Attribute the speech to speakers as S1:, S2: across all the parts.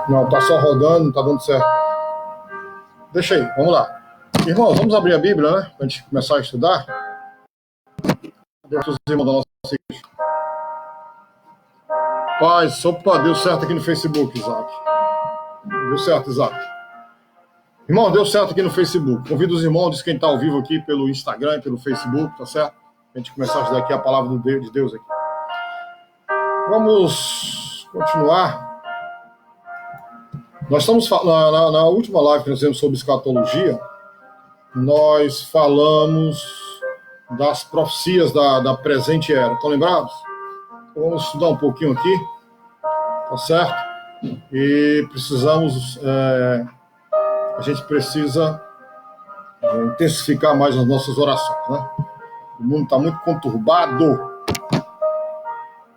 S1: Não, tá só rodando, não tá dando certo. Deixa aí, vamos lá. Irmãos, vamos abrir a Bíblia, né? Pra gente começar a estudar. Deus, os irmãos da nossa igreja. Paz, opa, deu certo aqui no Facebook, Isaac. Deu certo, Isaac. Irmão, deu certo aqui no Facebook. Convido os irmãos, diz quem está ao vivo aqui pelo Instagram, pelo Facebook, tá certo? A gente começar a estudar aqui a palavra de Deus aqui. Vamos continuar. Nós estamos na última live que nós fizemos sobre escatologia, nós falamos das profecias da presente era. Estão lembrados? Então, vamos estudar um pouquinho aqui, tá certo? E precisamos, a gente precisa intensificar mais as nossas orações, né? O mundo está muito conturbado.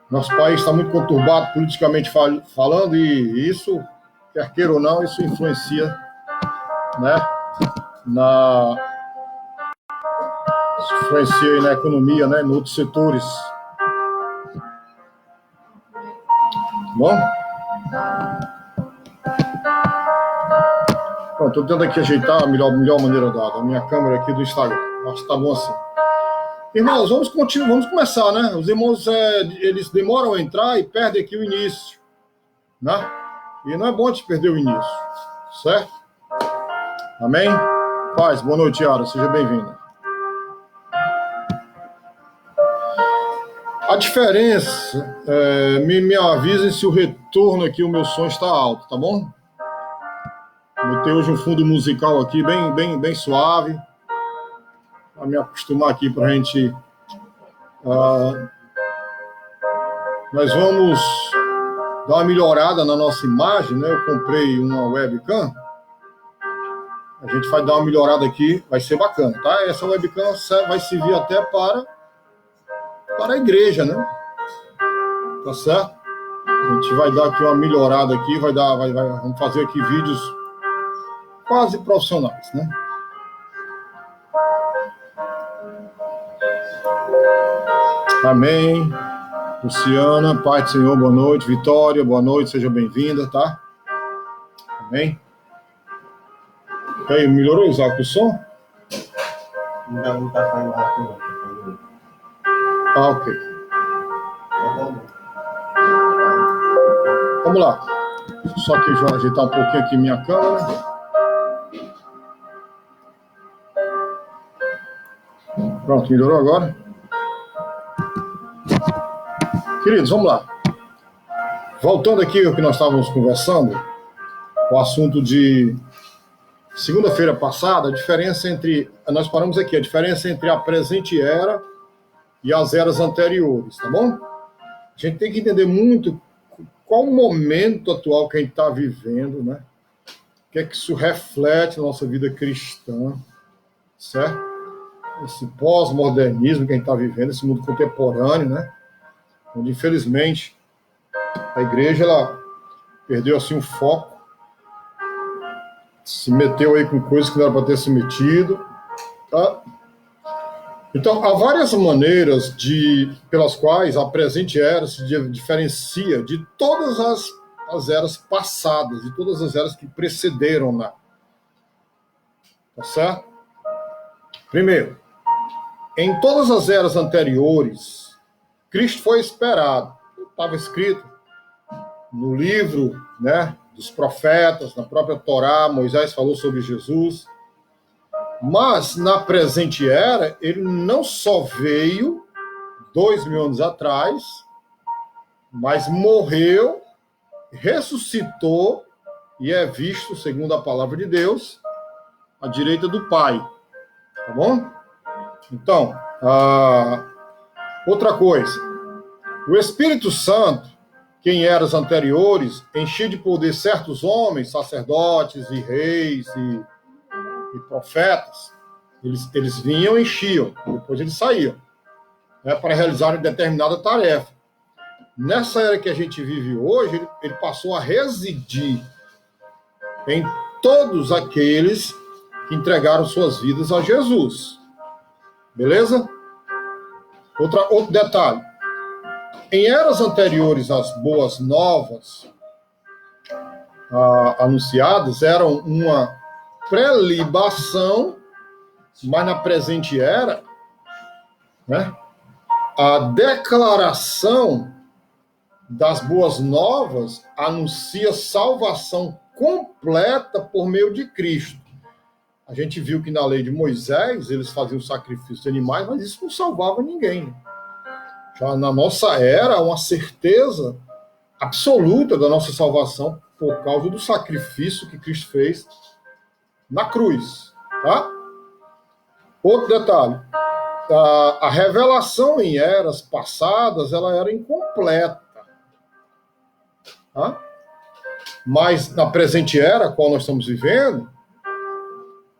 S1: Nosso país está muito conturbado politicamente falando, e isso, quer queira ou não, isso influencia, né, influencia aí na economia, né, em outros setores. Bom? Bom, estou tentando aqui ajeitar a melhor maneira da minha câmera aqui do Instagram. Acho que está bom assim. Irmãos, vamos começar, né? Os irmãos, eles demoram a entrar e perdem aqui o início, né? E não é bom te perder o início, certo? Amém? Paz, boa noite, Yara, seja bem-vinda. A diferença, me avisem se o retorno aqui, o meu som está alto, tá bom? Botei hoje um fundo musical aqui, bem suave, para me acostumar aqui para a gente... nós vamos dar uma melhorada na nossa imagem, né? Eu comprei uma webcam, a gente vai dar uma melhorada aqui, vai ser bacana, tá? Essa webcam vai servir até para a igreja, né? Tá certo? A gente vai dar aqui uma melhorada aqui, vamos fazer aqui vídeos quase profissionais, né? Amém. Luciana, Pai do Senhor, boa noite. Vitória, boa noite, seja bem-vinda, tá? Amém. E aí, melhorou, Isaac, o som?
S2: Não tá saindo rápido, não.
S1: Ah, ok. Vamos lá. Só que eu vou ajeitar um pouquinho aqui minha câmera. Pronto, melhorou agora? Queridos, vamos lá. Voltando aqui ao que nós estávamos conversando, o assunto de segunda-feira passada, a diferença entre... Nós paramos aqui, a diferença entre a presente era e as eras anteriores, tá bom? A gente tem que entender muito qual o momento atual que a gente está vivendo, né? O que é que isso reflete na nossa vida cristã, certo? Esse pós-modernismo que a gente está vivendo, esse mundo contemporâneo, né? Onde, infelizmente, a igreja ela perdeu assim o foco, se meteu aí com coisas que não era para ter se metido, tá? Então, há várias maneiras pelas quais a presente era se diferencia de todas as eras passadas, de todas as eras que precederam-na. Tá certo? Primeiro, em todas as eras anteriores, Cristo foi esperado. Estava escrito no livro, né, dos profetas, na própria Torá, Moisés falou sobre Jesus. Mas, na presente era, ele não só veio 2000 anos atrás, mas morreu, ressuscitou e é visto, segundo a palavra de Deus, à direita do Pai. Tá bom? Então, outra coisa. O Espírito Santo, que em eras anteriores enchia de poder certos homens, sacerdotes e reis e profetas, eles vinham e enchiam, depois eles saíam, né, para realizar determinada tarefa. Nessa era que a gente vive hoje, ele passou a residir em todos aqueles que entregaram suas vidas a Jesus. Beleza? Outro detalhe. Em eras anteriores às boas novas, anunciadas eram uma pré-libação, mas na presente era, né, a declaração das boas novas anuncia salvação completa por meio de Cristo. A gente viu que na lei de Moisés eles faziam sacrifício de animais, mas isso não salvava ninguém. Já na nossa era, uma certeza absoluta da nossa salvação por causa do sacrifício que Cristo fez na cruz. Tá? Outro detalhe, a revelação em eras passadas ela era incompleta. Tá? Mas na presente era, a qual nós estamos vivendo,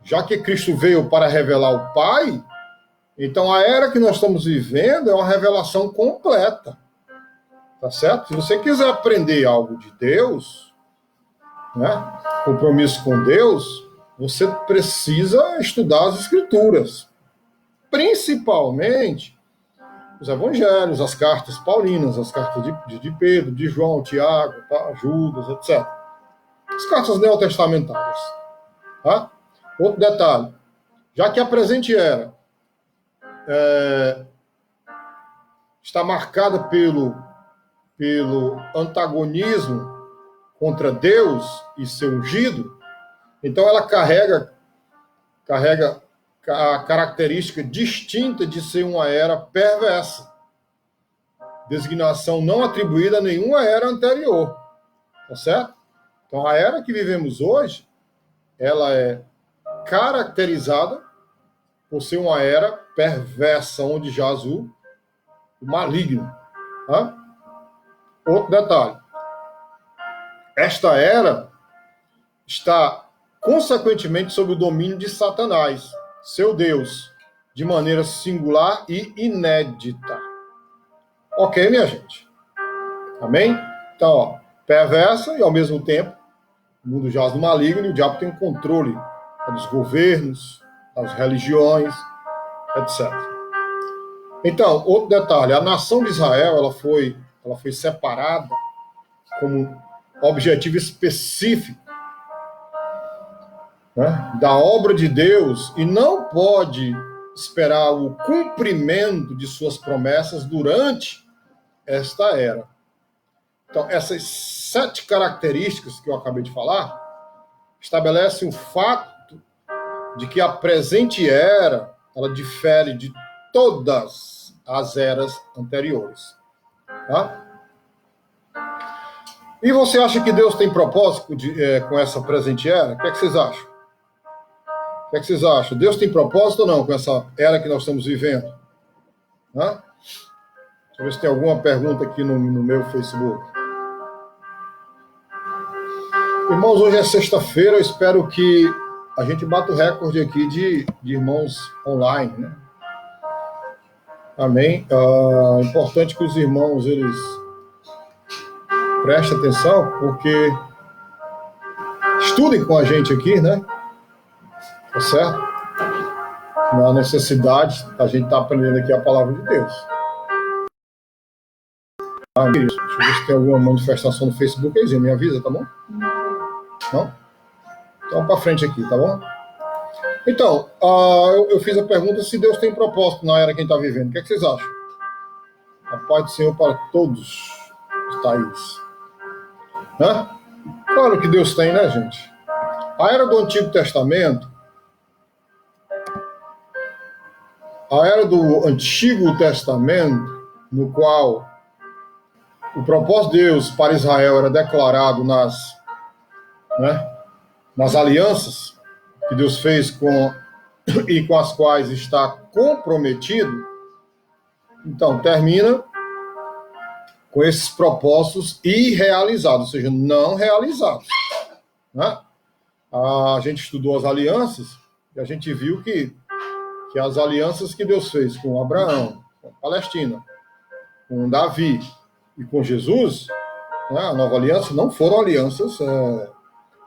S1: já que Cristo veio para revelar o Pai, então a era que nós estamos vivendo é uma revelação completa. Tá certo? Se você quiser aprender algo de Deus, né, compromisso com Deus, você precisa estudar as Escrituras. Principalmente os evangelhos, as cartas paulinas, as cartas de Pedro, de João, Tiago, tá? Judas, etc. As cartas neotestamentárias. Tá? Outro detalhe, já que a presente era está marcada pelo antagonismo contra Deus e seu ungido, então ela carrega a característica distinta de ser uma era perversa. Designação não atribuída a nenhuma era anterior. Tá certo? Então, a era que vivemos hoje, ela é caracterizada por ser uma era perversa, onde jaz o maligno. Tá? Outro detalhe. Esta era está, consequentemente, sob o domínio de Satanás, seu Deus, de maneira singular e inédita. Ok, minha gente? Amém? Então, ó, perversa e, ao mesmo tempo, o mundo jaz do maligno e o diabo tem o controle dos governos, das religiões, etc. Então, outro detalhe, a nação de Israel ela foi separada como objetivo específico, né, da obra de Deus e não pode esperar o cumprimento de suas promessas durante esta era. Então, essas 7 características que eu acabei de falar estabelecem o fato de que a presente era ela difere de todas as eras anteriores. Tá? E você acha que Deus tem propósito com essa presente era? O que é que vocês acham? O que é que vocês acham? Deus tem propósito ou não com essa era que nós estamos vivendo? Hã? Deixa eu ver se tem alguma pergunta aqui no meu Facebook. Irmãos, hoje é sexta-feira, eu espero que a gente bata o recorde aqui de irmãos online, né? Amém? É importante que os irmãos, eles prestem atenção, porque estudem com a gente aqui, né? Tá certo? Na necessidade, a gente está aprendendo aqui a palavra de Deus. Deixa eu ver se tem alguma manifestação no Facebook aí, me avisa, tá bom? Não? Então, para frente aqui, tá bom? Então, eu fiz a pergunta se Deus tem propósito na era que a gente está vivendo. O que é que vocês acham? A paz do Senhor para todos, Thaís. Né? Claro que Deus tem, né, gente? A era do Antigo Testamento, no qual o propósito de Deus para Israel era declarado nas alianças que Deus fez com as quais está comprometido, então termina com esses propósitos irrealizados, ou seja, não realizados. Né? A gente estudou as alianças e a gente viu que as alianças que Deus fez com Abraão, com a Palestina, com Davi e com Jesus, né, a nova aliança, não foram alianças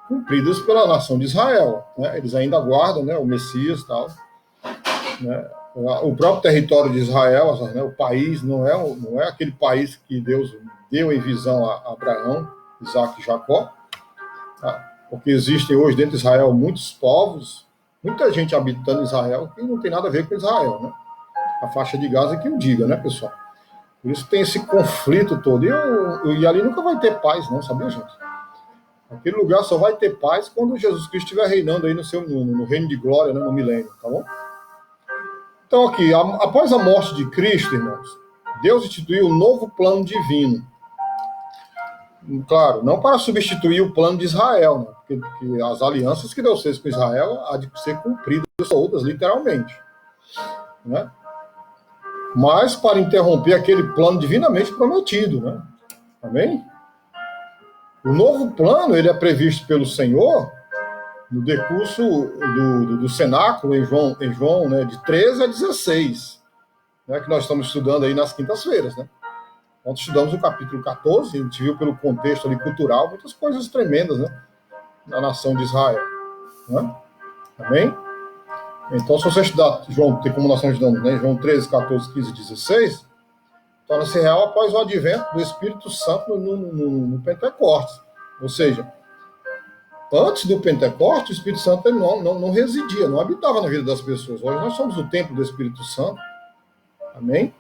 S1: cumpridas pela nação de Israel. Né? Eles ainda aguardam, né, o Messias e tal. Né? O próprio território de Israel, né, o país, não é aquele país que Deus deu em visão a Abraão, Isaac e Jacó. tá? Porque existem hoje dentro de Israel muitos povos, muita gente habitando Israel que não tem nada a ver com Israel, né? A faixa de Gaza que o diga, né, pessoal? Por isso tem esse conflito todo. E ali nunca vai ter paz, não, sabia, gente? Aquele lugar só vai ter paz quando Jesus Cristo estiver reinando aí no reino de glória, né, no milênio, tá bom? Então aqui, após a morte de Cristo, irmãos, Deus instituiu um novo plano divino. Claro, não para substituir o plano de Israel, né? Porque as alianças que Deus fez com Israel há de ser cumpridas todas, literalmente, né? Mas para interromper aquele plano divinamente prometido, né? Amém? O novo plano, ele é previsto pelo Senhor no decurso do cenáculo em João, né, de 13 a 16, né, que nós estamos estudando aí nas quintas-feiras, né? Nós estudamos o capítulo 14, a gente viu pelo contexto ali cultural muitas coisas tremendas, né, na nação de Israel, né? Amém? Então, se você estudar João, tem como nós estamos estudando, né, João 13, 14, 15 e 16, torna-se real após o advento do Espírito Santo no Pentecostes. Ou seja, antes do Pentecostes, o Espírito Santo ele não residia, não habitava na vida das pessoas. Hoje nós somos o templo do Espírito Santo. Amém?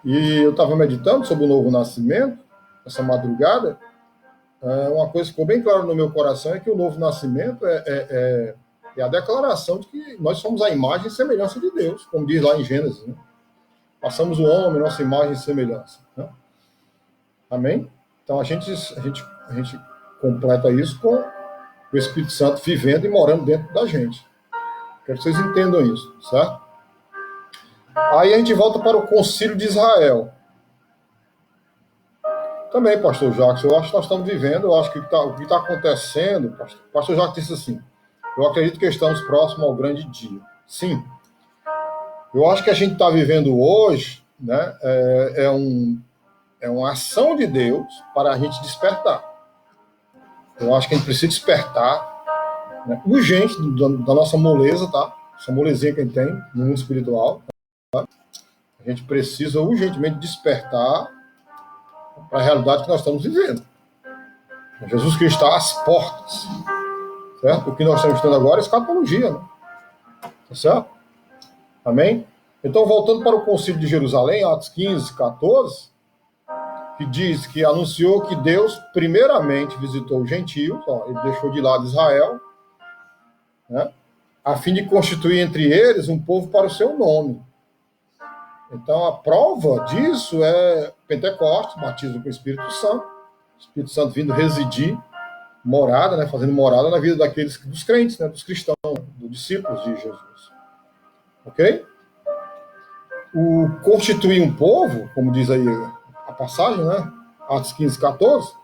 S1: E eu estava meditando sobre o novo nascimento, essa madrugada. Uma coisa que ficou bem clara no meu coração é que o novo nascimento é a declaração de que nós somos a imagem e semelhança de Deus, como diz lá em Gênesis, né? Passamos o homem, nossa imagem e semelhança, né? Amém? Então a gente completa isso com o Espírito Santo vivendo e morando dentro da gente. Quero que vocês entendam isso, certo? Aí a gente volta para o Concílio de Israel. Também, pastor Jacques, eu acho que nós estamos vivendo, eu acho que o que está acontecendo, pastor Jacques disse assim, eu acredito que estamos próximos ao grande dia. Sim. Eu acho que a gente está vivendo hoje, né, é uma ação de Deus para a gente despertar. Eu acho que a gente precisa despertar, né, urgente da nossa moleza, tá? Essa molezinha que a gente tem no mundo espiritual. Tá? A gente precisa urgentemente despertar para a realidade que nós estamos vivendo. Jesus Cristo está às portas, certo? O que nós estamos estudando agora é escatologia, né? Tá certo? Amém? Então, voltando para o Concílio de Jerusalém, Atos 15, 14, que diz que anunciou que Deus primeiramente visitou os gentios, ele deixou de lado Israel, né, a fim de constituir entre eles um povo para o seu nome. Então, a prova disso é Pentecostes, batismo com o Espírito Santo vindo residir, morada, né, fazendo morada na vida dos crentes, né, dos cristãos, dos discípulos de Jesus. Ok? O constituir um povo, como diz aí a passagem, né, Atos 15, 14,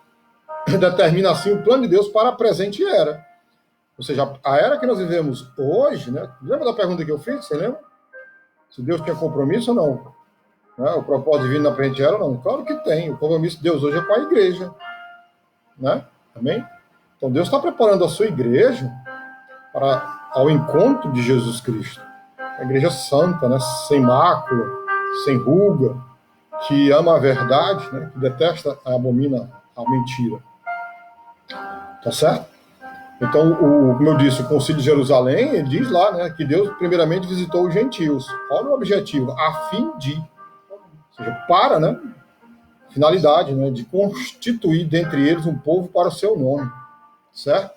S1: determina assim o plano de Deus para a presente era. Ou seja, a era que nós vivemos hoje, né, lembra da pergunta que eu fiz? Você lembra? Se Deus tinha compromisso ou não? Né, o propósito divino na presente era ou não? Claro que tem. O compromisso de Deus hoje é com a igreja. Né? Amém? Então Deus está preparando a sua igreja ao encontro de Jesus Cristo. A igreja santa, né, sem mácula, sem ruga, que ama a verdade, né, que detesta, abomina a mentira. Tá certo? Então, como eu disse, o Concílio de Jerusalém, ele diz lá, né, que Deus primeiramente visitou os gentios. Olha o objetivo, a fim de, ou seja, para, né, finalidade, né, de constituir dentre eles um povo para o seu nome. Certo?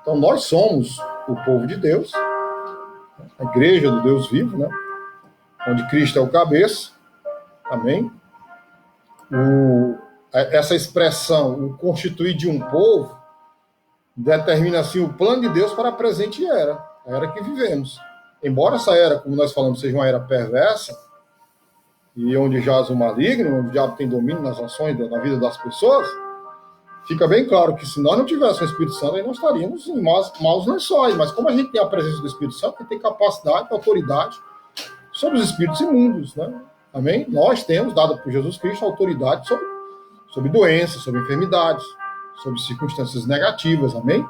S1: Então, nós somos o povo de Deus, a igreja do Deus vivo, né, onde Cristo é o cabeça. Amém? Essa expressão, o constituir de um povo, determina assim o plano de Deus para a presente era, a era que vivemos. Embora essa era, como nós falamos, seja uma era perversa, e onde jaz o maligno, onde o diabo tem domínio nas ações, na vida das pessoas, fica bem claro que se nós não tivéssemos o Espírito Santo, aí nós estaríamos em maus lençóis. Mas como a gente tem a presença do Espírito Santo, a gente tem capacidade, autoridade sobre os espíritos imundos, né? Amém? Nós temos, dado por Jesus Cristo, autoridade sobre doenças, sobre enfermidades, sobre circunstâncias negativas, amém?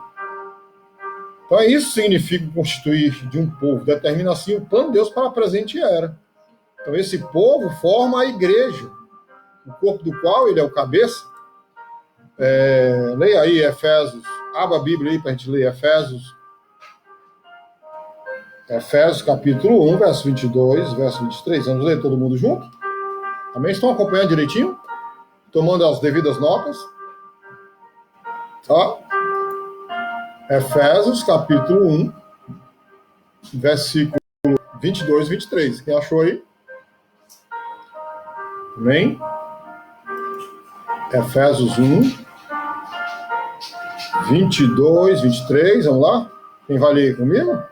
S1: Então, isso significa constituir de um povo, determina assim o plano de Deus para a presente era. Então, esse povo forma a igreja, o corpo do qual ele é o cabeça. Leia aí Efésios Abra a Bíblia aí para a gente ler Efésios. Efésios capítulo 1, verso 22, verso 23. Vamos ler todo mundo junto? Amém? Estão acompanhando direitinho? Tomando as devidas notas? Tá? Efésios capítulo 1, versículo 22 e 23. Quem achou aí? Amém? Efésios 1, 22, 23. Vamos lá? Quem vai ler comigo?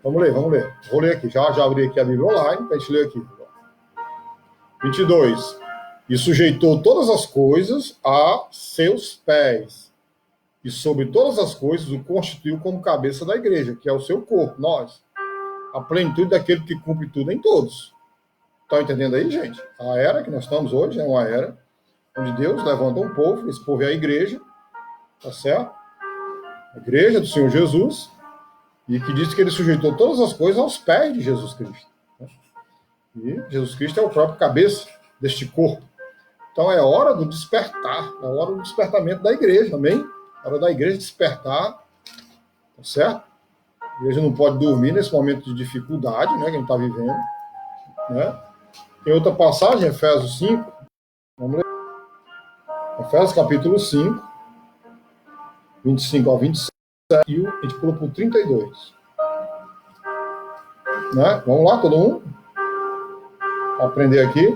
S1: Vamos ler. Vou ler aqui. Já abri aqui a Bíblia online para a gente ler aqui. 22. E sujeitou todas as coisas a seus pés. E sobre todas as coisas o constituiu como cabeça da igreja, que é o seu corpo, nós. A plenitude daquele que cumpre tudo em todos. Estão entendendo aí, gente? A era que nós estamos hoje é uma era onde Deus levanta um povo, esse povo é a igreja, tá certo? A igreja do Senhor Jesus, e que diz que ele sujeitou todas as coisas aos pés de Jesus Cristo. Né? E Jesus Cristo é o próprio cabeça deste corpo. Então é hora do despertar, é hora do despertamento da igreja, amém? É hora da igreja despertar, tá certo? A igreja não pode dormir nesse momento de dificuldade, né, que a gente está vivendo, né? Tem outra passagem, Efésios 5, vamos ler. Efésios capítulo 5, 25 ao 27, e a gente pula para o 32. Né? Vamos lá, todo mundo? Aprender aqui.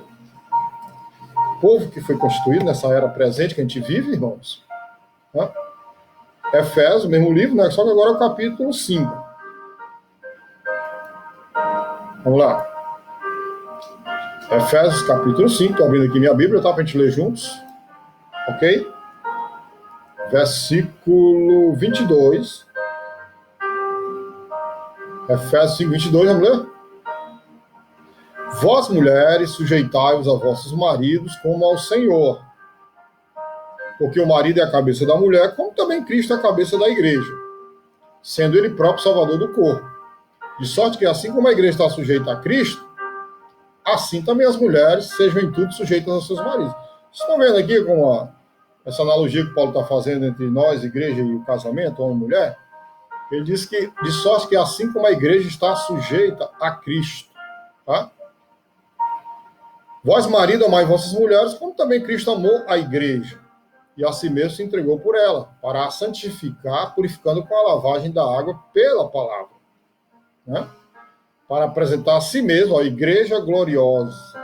S1: O povo que foi constituído nessa era presente que a gente vive, irmãos. Né? Efésios, mesmo livro, né? Só que agora é o capítulo 5. Vamos lá. Efésios capítulo 5, estou abrindo aqui minha Bíblia, tá? Para a gente ler juntos. Ok? Versículo 22. Efésios 5, 22, vamos ler? Vós, mulheres, sujeitai-vos a vossos maridos como ao Senhor. Porque o marido é a cabeça da mulher, como também Cristo é a cabeça da igreja, sendo ele próprio salvador do corpo. De sorte que assim como a igreja está sujeita a Cristo, assim também as mulheres sejam em tudo sujeitas aos seus maridos. Vocês estão vendo aqui como essa analogia que Paulo está fazendo entre nós, igreja, e o casamento, homem e mulher? Ele diz que, de sorte que assim como a igreja está sujeita a Cristo, tá? Vós, marido, amai vossas mulheres, como também Cristo amou a igreja, e a si mesmo se entregou por ela, para a santificar, purificando com a lavagem da água pela palavra, né? Para apresentar a si mesmo a igreja gloriosa.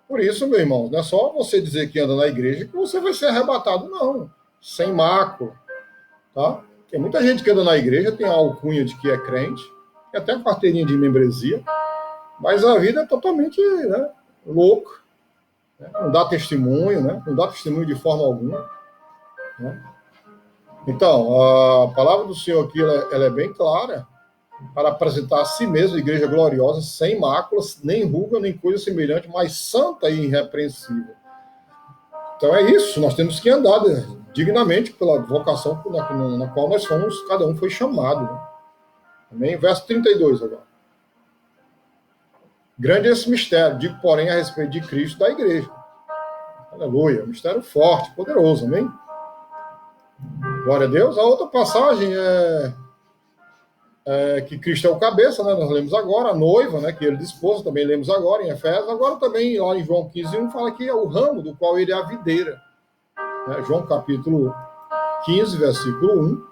S1: Por isso, meu irmão, não é só você dizer que anda na igreja que você vai ser arrebatado, não. Sem mácula, tá? Tem muita gente que anda na igreja, tem a alcunha de que é crente, tem até a carteirinha de membresia, mas a vida é totalmente, né, louca, né? Não dá testemunho, né? Não dá testemunho de forma alguma. Né? Então, a palavra do Senhor aqui ela é bem clara, para apresentar a si mesmo a igreja gloriosa, sem máculas, nem ruga, nem coisa semelhante, mas santa e irrepreensível. Então é isso, nós temos que andar dignamente pela vocação na qual nós fomos, cada um foi chamado. Né? Amém? Verso 32 agora. Grande é esse mistério, digo, porém, a respeito de Cristo da igreja. Aleluia, mistério forte, poderoso, amém? Glória a Deus. A outra passagem é que Cristo é o cabeça, né? Nós lemos agora, a noiva, né? Que ele dispôs, também lemos agora em Efésios. Agora também, lá em João 15:1, fala que é o ramo do qual ele é a videira. Né? João capítulo 15, versículo 1.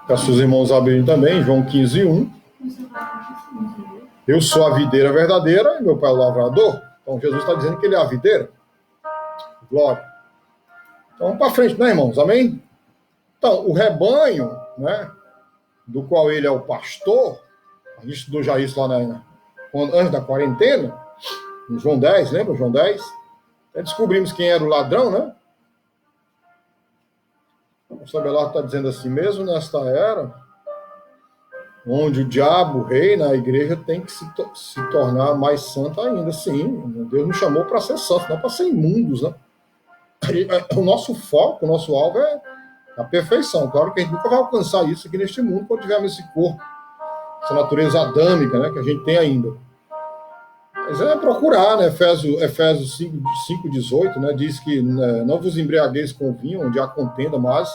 S1: Peço os irmãos abrirem também, João 15:1. Eu sou a videira verdadeira e meu pai é o lavrador. Então Jesus está dizendo que ele é a videira. Glória. Então vamos para frente, né, irmãos? Amém? Então, o rebanho, né, do qual ele é o pastor, a gente estudou já isso lá antes da quarentena, em João 10, lembra? João 10. Até descobrimos quem era o ladrão, né? O pastor Belardo está dizendo assim, mesmo nesta era, onde o diabo reina, a igreja tem que se tornar mais santa ainda. Sim, Deus nos chamou para ser santos, não para ser imundos, né? O nosso foco, o nosso alvo é a perfeição. Claro que a gente nunca vai alcançar isso aqui neste mundo quando tivermos esse corpo, essa natureza adâmica, né, que a gente tem ainda. Mas é procurar, né? Efésios 5:18, né? Diz que né, não vos embriagueis com vinho, onde há contenda, mas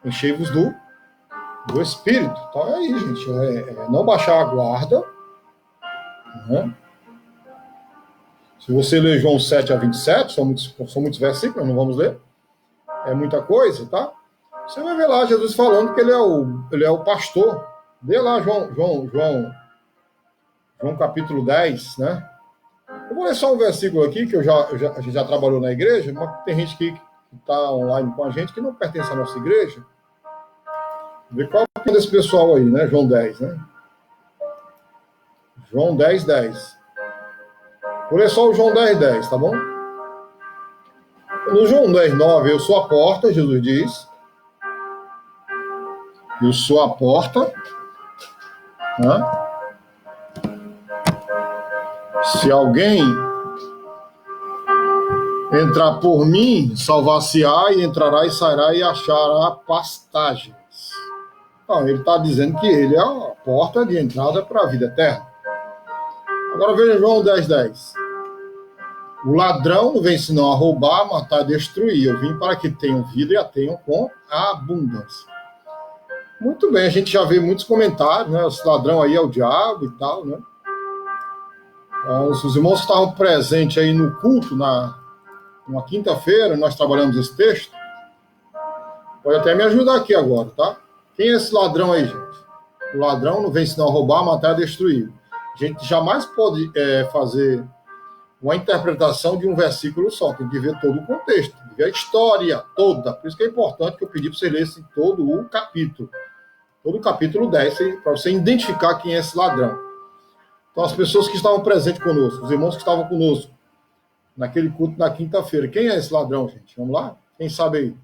S1: enchei-vos do Espírito. Então é aí, gente. Não baixar a guarda. Né? Se você ler João 7:27, são muitos versículos, não vamos ler. É muita coisa, tá? Você vai ver lá Jesus falando que ele é o pastor. Dê lá João capítulo 10, né? Eu vou ler só um versículo aqui, que a gente já trabalhou na igreja, mas tem gente que está online com a gente que não pertence à nossa igreja. Vê qual é desse pessoal aí, né? João 10, né? João 10:10. Vou ler só o João 10:10, tá bom? No João 10:9, eu sou a porta, Jesus diz. Eu sou a porta. Né? Se alguém entrar por mim, salvar-se-á e entrará e sairá e achará pastagens. Então, ele está dizendo que ele é a porta de entrada para a vida eterna. Agora veja João 10:10. O ladrão não vem senão a roubar, matar e destruir. Eu vim para que tenham vida e a tenham com abundância. Muito bem, a gente já vê muitos comentários, né? Esse ladrão aí é o diabo e tal, né? Os irmãos que estavam presentes aí no culto, numa quinta-feira, nós trabalhamos esse texto. Pode até me ajudar aqui agora, tá? Quem é esse ladrão aí, gente? O ladrão não vem senão a roubar, matar e destruir. A gente jamais pode fazer uma interpretação de um versículo só, tem que ver todo o contexto, tem que ver a história toda. Por isso que é importante que eu pedi para você ler todo o capítulo 10, para você identificar quem é esse ladrão. Então, as pessoas que estavam presentes conosco, os irmãos que estavam conosco, naquele culto na quinta-feira, quem é esse ladrão, gente? Vamos lá? Quem sabe aí?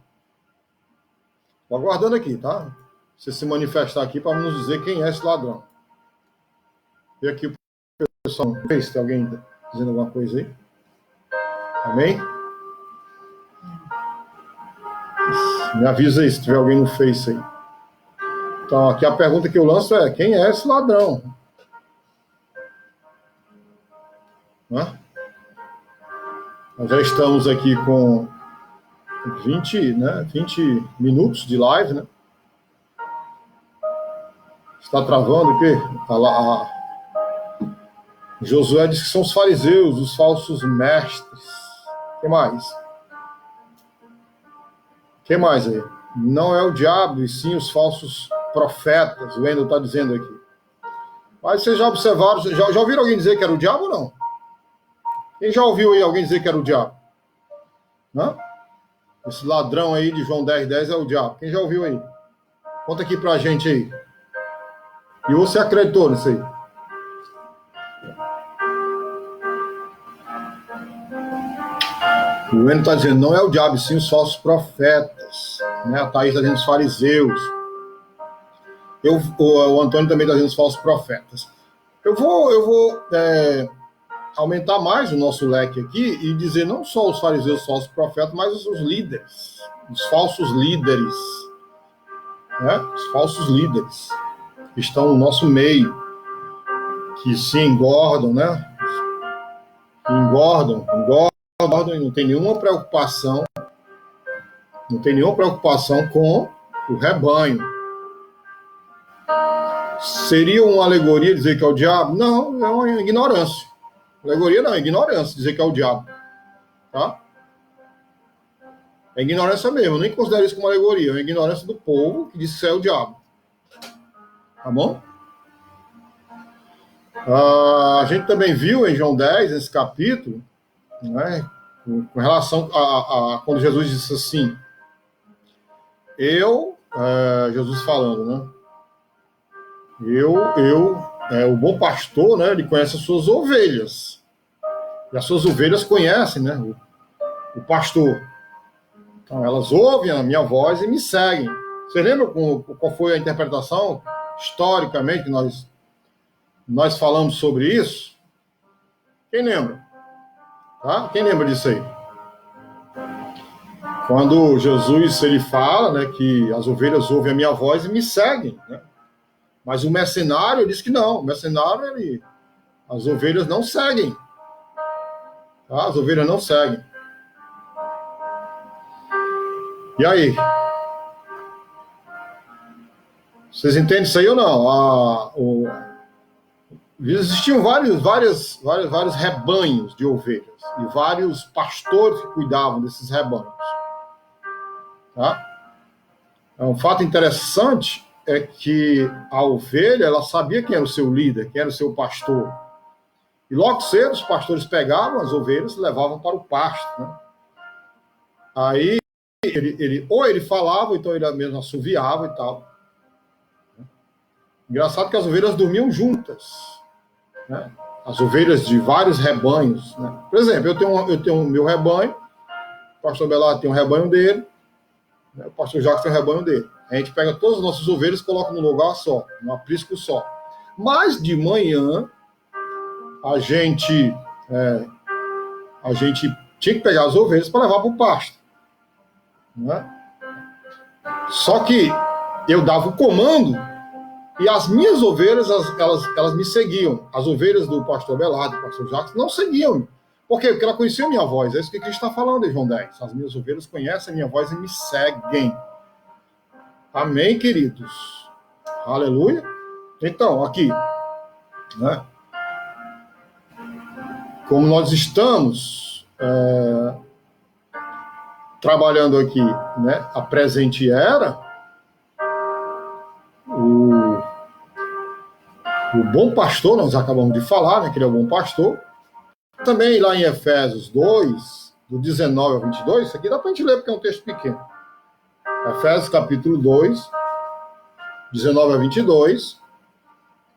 S1: Estou aguardando aqui, tá? Você se manifestar aqui para nos dizer quem é esse ladrão. E aqui o pessoal, não sei se tem alguém dizendo alguma coisa aí. Amém? Me avisa aí se tiver alguém no Face aí. Então, aqui a pergunta que eu lanço é: quem é esse ladrão? Né? Nós já estamos aqui com 20 minutos de live, né? Está travando o quê? Tá lá. Josué diz que são os fariseus, os falsos mestres. O que mais? O que mais aí? Não é o diabo, e sim os falsos profetas. O Wendel está dizendo aqui. Mas vocês já observaram, já ouviram alguém dizer que era o diabo ou não? Quem já ouviu aí alguém dizer que era o diabo? Hã? Esse ladrão aí de João 10:10 é o diabo. Quem já ouviu aí? Conta aqui pra gente aí. E você acreditou nisso aí? O Wendel está dizendo, não é o diabo, sim os falsos profetas. Né? A Thaís está dizendo os fariseus. O Antônio também está dizendo os falsos profetas. Eu vou aumentar mais o nosso leque aqui e dizer não só os fariseus, os falsos profetas, mas os líderes, os falsos líderes, né? Os falsos líderes que estão no nosso meio, que se engordam, né? Que engordam e não tem nenhuma preocupação com o rebanho. Seria uma alegoria dizer que é o diabo? Não, é uma ignorância. Alegoria não, é ignorância dizer que é o diabo. Tá? É ignorância mesmo, eu nem considero isso como alegoria, é uma ignorância do povo que diz que é o diabo. Tá bom? A gente também viu em João 10, nesse capítulo, né, com relação a quando Jesus disse assim, Jesus falando, né? O bom pastor, né, ele conhece as suas ovelhas. E as suas ovelhas conhecem, né, o pastor. Então, elas ouvem a minha voz e me seguem. Você lembra qual foi a interpretação, historicamente, que nós falamos sobre isso? Quem lembra? Tá? Quem lembra disso aí? Quando Jesus ele fala, né, que as ovelhas ouvem a minha voz e me seguem, né? Mas o mercenário diz que não. O mercenário As ovelhas não seguem. Tá? As ovelhas não seguem. E aí? Vocês entendem isso aí ou não? Existiam vários rebanhos de ovelhas e vários pastores que cuidavam desses rebanhos. Tá? Um fato interessante é que a ovelha, ela sabia quem era o seu líder, quem era o seu pastor. E logo cedo os pastores pegavam as ovelhas e levavam para o pasto. Né? Aí ele falava, ou então ele mesmo assoviava e tal. Engraçado que as ovelhas dormiam juntas. Né? As ovelhas de vários rebanhos. Né? Por exemplo, eu tenho o meu rebanho, o pastor Belardo tem um rebanho dele, né? O pastor Jacques tem um rebanho dele. A gente pega todas as nossas ovelhas e coloca num lugar só, num aprisco só. Mas de manhã, a gente tinha que pegar as ovelhas para levar para o pasto. Né? Só que eu dava o comando e as minhas ovelhas, elas me seguiam. As ovelhas do pastor Belardo, do pastor Jacques, não seguiam. Por quê? Porque ela conhecia a minha voz. É isso que Cristo está falando em João 10. As minhas ovelhas conhecem a minha voz e me seguem. Amém, queridos? Aleluia. Então, aqui, né? Como nós estamos trabalhando aqui, né? A presente era, o bom pastor, nós acabamos de falar, né, que ele é o bom pastor. Também lá em Efésios 2, do 19 ao 22, isso aqui dá para a gente ler porque é um texto pequeno. Efésios capítulo 2, 19 a 22,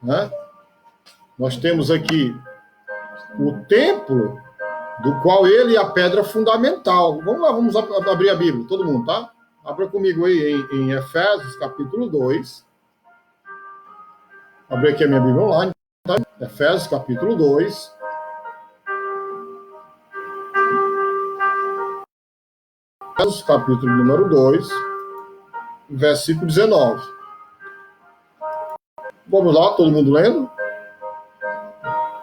S1: né? Nós temos aqui o templo, do qual ele é a pedra fundamental. Vamos lá, vamos abrir a Bíblia, todo mundo, tá? Abra comigo aí em Efésios capítulo 2. Abri aqui a minha Bíblia online, tá? Efésios capítulo 2. Efésios capítulo número 2, versículo 19. Vamos lá, todo mundo lendo?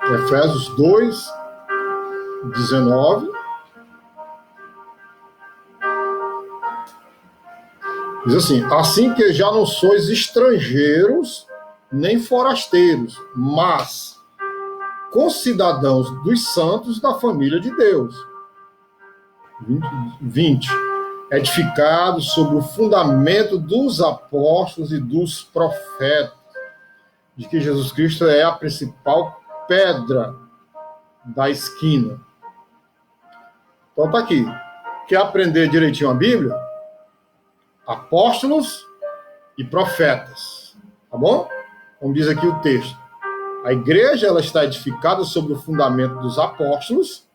S1: Efésios 2, 19. Diz assim: assim que já não sois estrangeiros nem forasteiros, mas concidadãos dos santos da família de Deus. 20. Edificados sobre o fundamento dos apóstolos e dos profetas, de que Jesus Cristo é a principal pedra da esquina. Então tá aqui. Quer aprender direitinho a Bíblia? Apóstolos e profetas. Tá bom? Como diz aqui o texto. A igreja ela está edificada sobre o fundamento dos apóstolos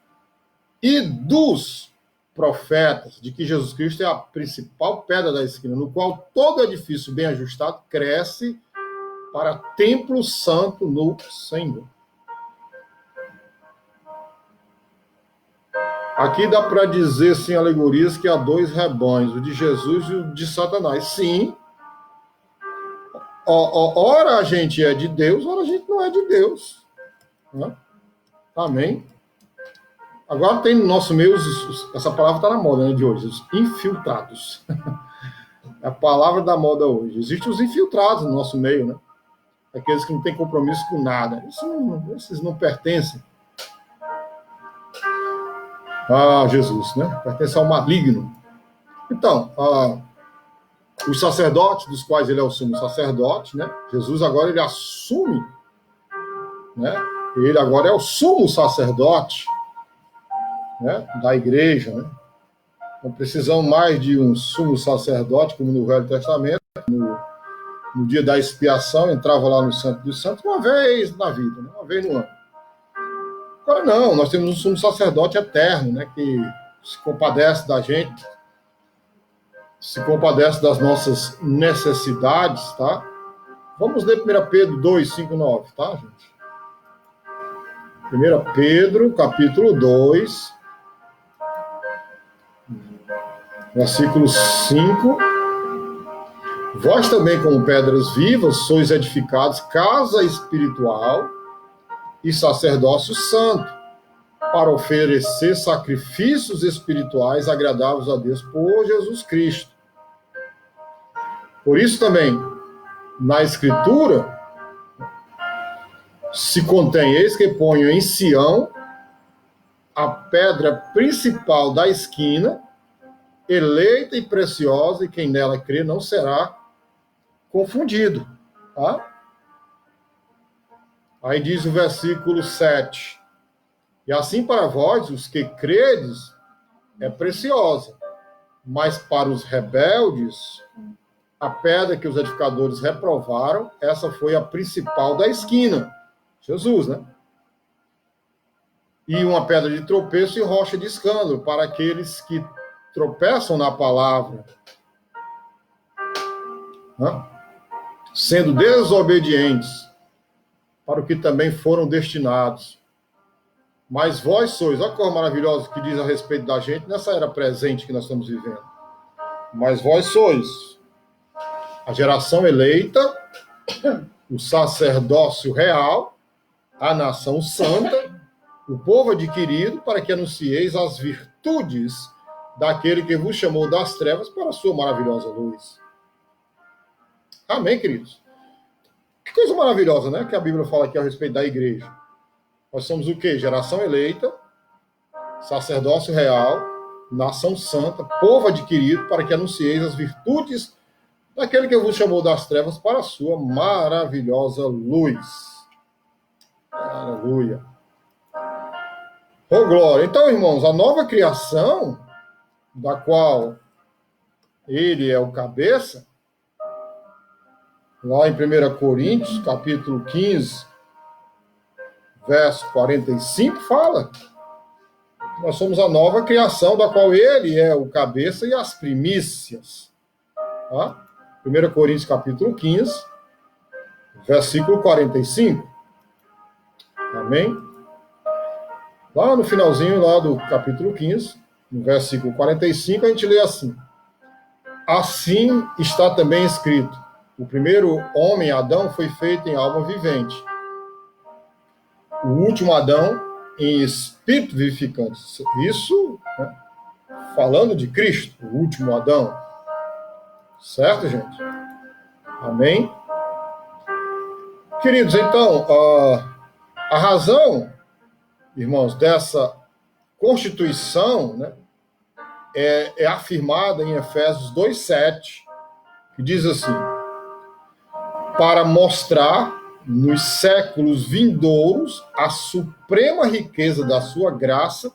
S1: e dos profetas, de que Jesus Cristo é a principal pedra da esquina, no qual todo edifício bem ajustado cresce para templo santo no Senhor. Aqui dá para dizer, sem alegorias, que há dois rebanhos, o de Jesus e o de Satanás. Sim. Ora a gente é de Deus, ora a gente não é de Deus. Né? Amém? Agora tem no nosso meio, essa palavra está na moda, né, de hoje, os infiltrados. É a palavra da moda hoje. Existem os infiltrados no nosso meio, né? Aqueles que não têm compromisso com nada. Esses não pertencem a Jesus, né? Pertencem ao maligno. Então, os sacerdotes, dos quais ele é o sumo sacerdote, né? Jesus agora ele assume, né? Ele agora é o sumo sacerdote, né? Da igreja, né? Não precisamos mais de um sumo sacerdote, como no Velho Testamento, no dia da expiação, entrava lá no Santo dos Santos uma vez na vida, né? Uma vez no ano. Agora não, nós temos um sumo sacerdote eterno, né? Que se compadece da gente, se compadece das nossas necessidades, tá? Vamos ler 1 Pedro 2, 5, 9, tá, gente? 1 Pedro, capítulo 2, versículo 5. Vós também, como pedras vivas, sois edificados casa espiritual e sacerdócio santo, para oferecer sacrifícios espirituais agradáveis a Deus por Jesus Cristo. Por isso também, na Escritura, se contém: eis que ponho em Sião a pedra principal da esquina, eleita e preciosa, e quem nela crê não será confundido. Tá? Aí diz o versículo 7: e assim para vós, os que credes, é preciosa, mas para os rebeldes, a pedra que os edificadores reprovaram, essa foi a principal da esquina. Jesus, né? E uma pedra de tropeço e rocha de escândalo para aqueles que tropeçam na palavra, né? Sendo desobedientes para o que também foram destinados. Mas vós sois, olha que coisa maravilhosa que diz a respeito da gente nessa era presente que nós estamos vivendo. Mas vós sois a geração eleita, o sacerdócio real, a nação santa, o povo adquirido, para que anuncieis as virtudes daquele que vos chamou das trevas para a sua maravilhosa luz. Amém, queridos? Que coisa maravilhosa, né? Que a Bíblia fala aqui a respeito da igreja. Nós somos o quê? Geração eleita, sacerdócio real, nação santa, povo adquirido, para que anuncieis as virtudes daquele que vos chamou das trevas para a sua maravilhosa luz. Aleluia. Oh, glória. Então, irmãos, a nova criação, da qual ele é o cabeça, lá em 1 Coríntios, capítulo 15, verso 45, fala: nós somos a nova criação, da qual ele é o cabeça e as primícias. Tá? 1 Coríntios, capítulo 15, versículo 45. Amém? Lá no finalzinho lá do capítulo 15, no versículo 45, a gente lê assim: assim está também escrito: o primeiro homem, Adão, foi feito em alma vivente. O último Adão, em espírito vivificante. Isso, né, falando de Cristo, o último Adão. Certo, gente? Amém? Queridos, então, a razão, irmãos, dessa constituição, né, é afirmada em Efésios 2,7, que diz assim: para mostrar nos séculos vindouros a suprema riqueza da sua graça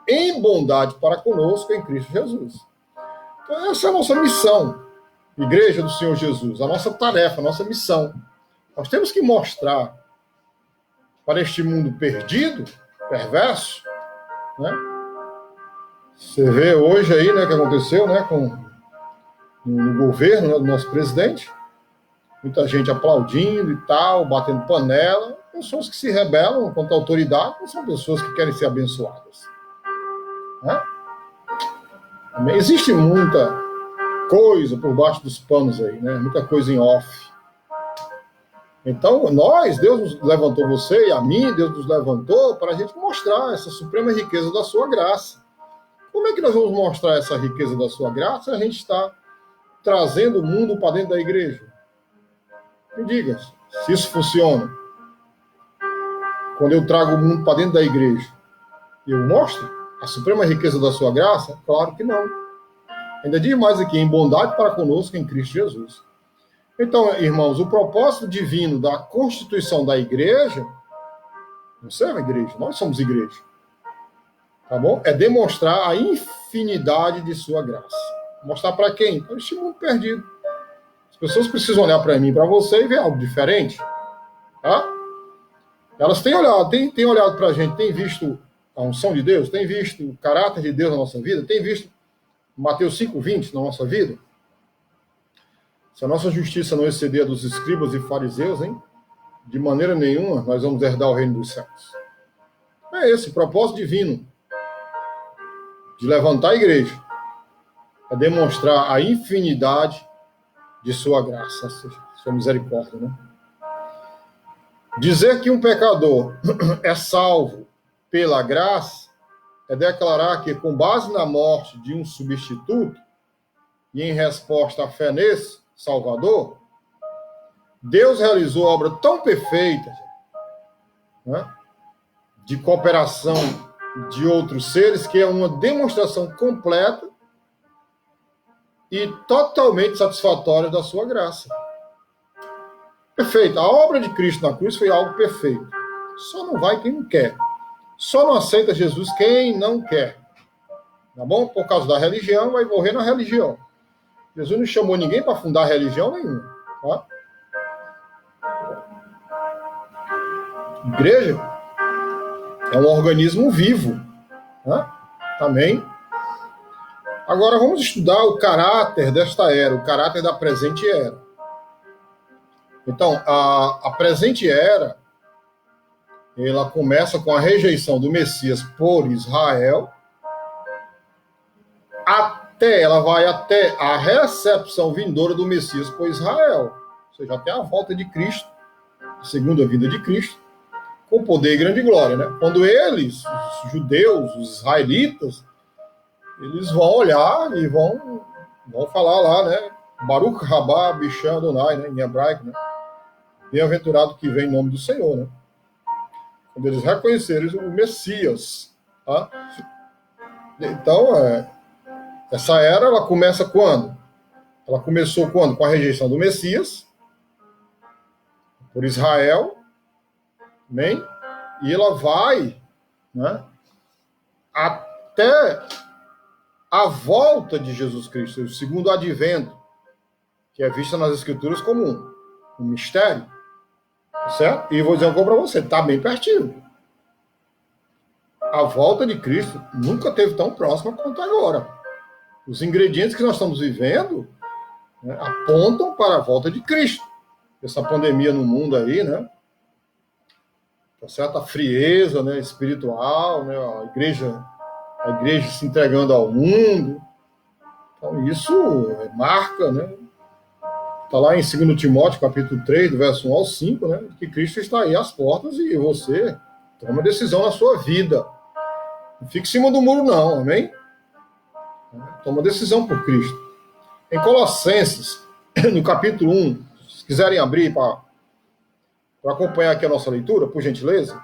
S1: em bondade para conosco em Cristo Jesus. Então, essa é a nossa missão, Igreja do Senhor Jesus, a nossa tarefa, a nossa missão. Nós temos que mostrar para este mundo perdido, perverso, né? Você vê hoje aí, né, o que aconteceu, né, no governo, né, do nosso presidente, muita gente aplaudindo e tal, batendo panela, pessoas que se rebelam contra a autoridade, não são pessoas que querem ser abençoadas. Né? Existe muita coisa por baixo dos panos aí, né? Muita coisa em off. Então, Deus nos levantou você e a mim, Deus nos levantou para a gente mostrar essa suprema riqueza da sua graça. Como é que nós vamos mostrar essa riqueza da sua graça? A gente está trazendo o mundo para dentro da igreja. Me diga se isso funciona. Quando eu trago o mundo para dentro da igreja, eu mostro a suprema riqueza da sua graça? Claro que não. Ainda diz mais aqui: em bondade para conosco em Cristo Jesus. Então, irmãos, o propósito divino da constituição da igreja, não serve a igreja, nós somos igreja, tá bom? É demonstrar a infinidade de sua graça. Mostrar para quem? Para este mundo perdido. As pessoas precisam olhar para mim, para você, e ver algo diferente. Tá? Elas têm olhado, têm olhado para a gente, têm visto a unção de Deus, têm visto o caráter de Deus na nossa vida, têm visto Mateus 5,20 na nossa vida. Se a nossa justiça não exceder a dos escribas e fariseus, hein, de maneira nenhuma nós vamos herdar o reino dos céus. É esse o propósito divino de levantar a igreja. É demonstrar a infinidade de sua graça, sua misericórdia, né? Dizer que um pecador é salvo pela graça é declarar que, com base na morte de um substituto e em resposta à fé nesse Salvador, Deus realizou obra tão perfeita, né, de cooperação de outros seres, que é uma demonstração completa e totalmente satisfatória da sua graça. Perfeito. A obra de Cristo na cruz foi algo perfeito. Só não vai quem não quer. Só não aceita Jesus quem não quer. Tá bom? Por causa da religião, vai morrer na religião. Jesus não chamou ninguém para fundar religião nenhuma. Tá? Igreja é um organismo vivo. Né? Também. Agora vamos estudar o caráter desta era, o caráter da presente era. Então, a presente era, ela começa com a rejeição do Messias por Israel, ela vai até a recepção vindoura do Messias por Israel, ou seja, até a volta de Cristo, a segunda vinda de Cristo, com poder e grande glória, né? Quando eles, os judeus, os israelitas, eles vão olhar e vão falar lá, né? Baruch Rabá Bishan Adonai, né? Em hebraico, né? Bem-aventurado que vem em nome do Senhor, né? Quando eles reconhecerem o Messias, tá? Então, essa era, ela começa quando? Ela começou quando? Com a rejeição do Messias, por Israel, amém? E ela vai, né, até a volta de Jesus Cristo, o segundo advento, que é vista nas Escrituras como um mistério, certo? E vou dizer uma coisa para você, está bem pertinho. A volta de Cristo nunca esteve tão próxima quanto agora. Os ingredientes que nós estamos vivendo, né, apontam para a volta de Cristo. Essa pandemia no mundo aí, né? Uma certa frieza, né, espiritual, né, a igreja se entregando ao mundo. Então, isso marca, né? Está lá em 2 Timóteo, capítulo 3, do verso 1 ao 5, né, que Cristo está aí às portas e você toma uma decisão na sua vida. Não fique em cima do muro, não, amém? Toma decisão por Cristo. Em Colossenses, no capítulo 1, se quiserem abrir para acompanhar aqui a nossa leitura, por gentileza,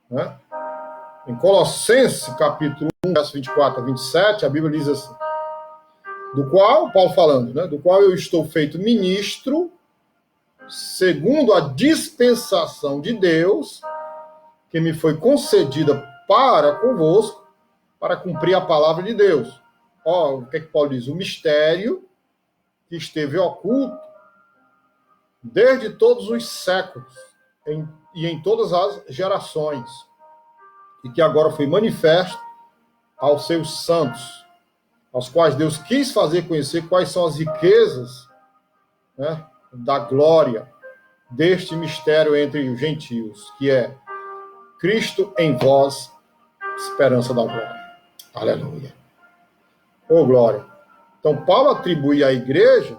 S1: né? Em Colossenses, capítulo 1, verso 24 a 27, a Bíblia diz assim, do qual, Paulo falando, né? Do qual eu estou feito ministro, segundo a dispensação de Deus, que me foi concedida para convosco, para cumprir a palavra de Deus. Ó, o que é que Paulo diz? O mistério que esteve oculto desde todos os séculos e em todas as gerações, e que agora foi manifesto aos seus santos, aos quais Deus quis fazer conhecer quais são as riquezas, né, da glória deste mistério entre os gentios, que é Cristo em vós, esperança da glória. Aleluia. Ô, glória. Então, Paulo atribui à igreja,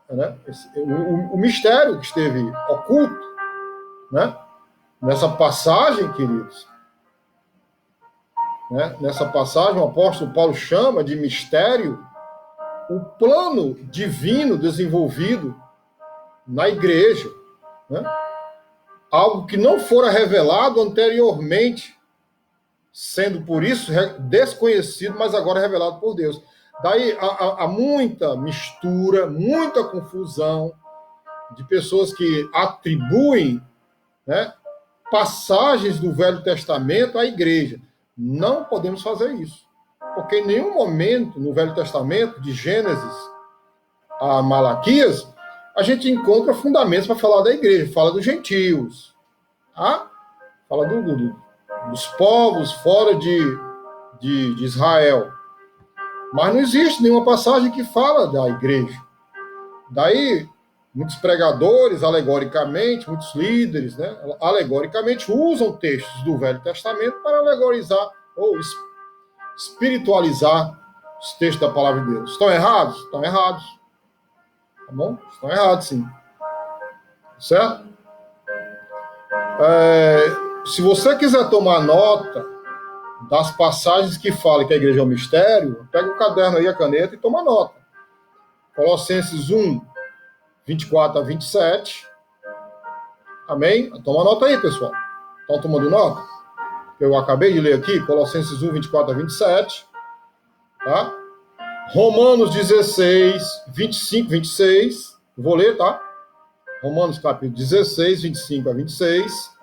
S1: né, o mistério que esteve oculto, né, nessa passagem, queridos. Né, nessa passagem, o apóstolo Paulo chama de mistério o plano divino desenvolvido na igreja. Né, algo que não fora revelado anteriormente, sendo por isso desconhecido, mas agora revelado por Deus. Daí há muita mistura, muita confusão de pessoas que atribuem, né, passagens do Velho Testamento à igreja. Não podemos fazer isso, porque em nenhum momento no Velho Testamento, de Gênesis a Malaquias, a gente encontra fundamentos para falar da igreja, fala dos gentios, tá? Fala dos povos fora de Israel. Mas não existe nenhuma passagem que fala da igreja. Daí, muitos pregadores, alegoricamente, muitos líderes, né, alegoricamente, usam textos do Velho Testamento para alegorizar ou espiritualizar os textos da palavra de Deus. Estão errados? Estão errados. Tá bom? Estão errados, sim. Certo? Se você quiser tomar nota das passagens que falam que a igreja é um mistério, pega o caderno aí, a caneta e toma nota. Colossenses 1, 24 a 27. Amém? Toma nota aí, pessoal. Estão tomando nota? Eu acabei de ler aqui, Colossenses 1, 24 a 27. Tá? Romanos 16, 25, 26. Vou ler, tá? Romanos capítulo 16, 25 a 26.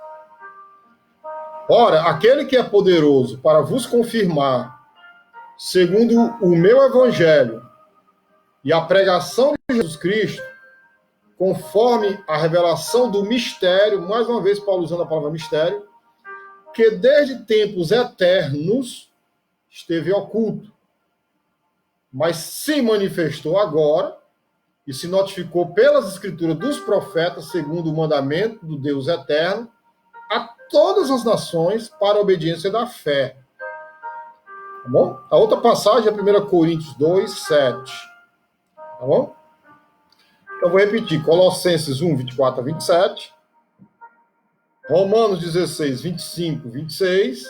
S1: Ora, aquele que é poderoso para vos confirmar, segundo o meu evangelho e a pregação de Jesus Cristo, conforme a revelação do mistério, mais uma vez Paulo usando a palavra mistério, que desde tempos eternos esteve oculto, mas se manifestou agora e se notificou pelas escrituras dos profetas, segundo o mandamento do Deus eterno, a todas as nações para a obediência da fé. Tá bom? A outra passagem é 1 Coríntios 2, 7. Tá bom? Então, vou repetir. Colossenses 1, 24 a 27. Romanos 16, 25, 26.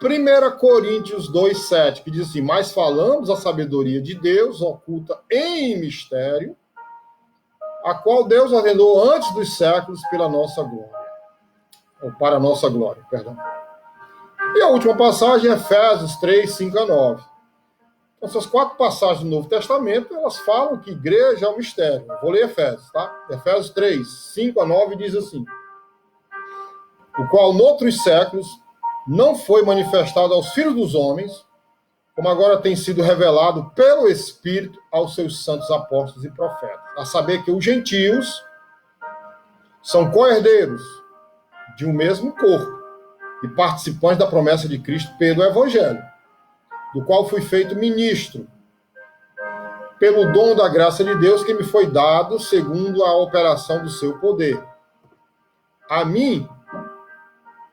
S1: 1 Coríntios 2, 7, que diz assim: mas falamos a sabedoria de Deus, oculta em mistério, a qual Deus ordenou antes dos séculos pela nossa glória. Ou para a nossa glória, perdão. E a última passagem é Efésios 3, 5 a 9. Então, essas 4 passagens do Novo Testamento, elas falam que igreja é um mistério. Eu vou ler Efésios, tá? Efésios 3, 5 a 9 diz assim: o qual, noutros séculos, não foi manifestado aos filhos dos homens, como agora tem sido revelado pelo Espírito aos seus santos apóstolos e profetas. A saber que os gentios são co-herdeiros de um mesmo corpo e participantes da promessa de Cristo pelo Evangelho, do qual fui feito ministro, pelo dom da graça de Deus que me foi dado segundo a operação do seu poder. A mim,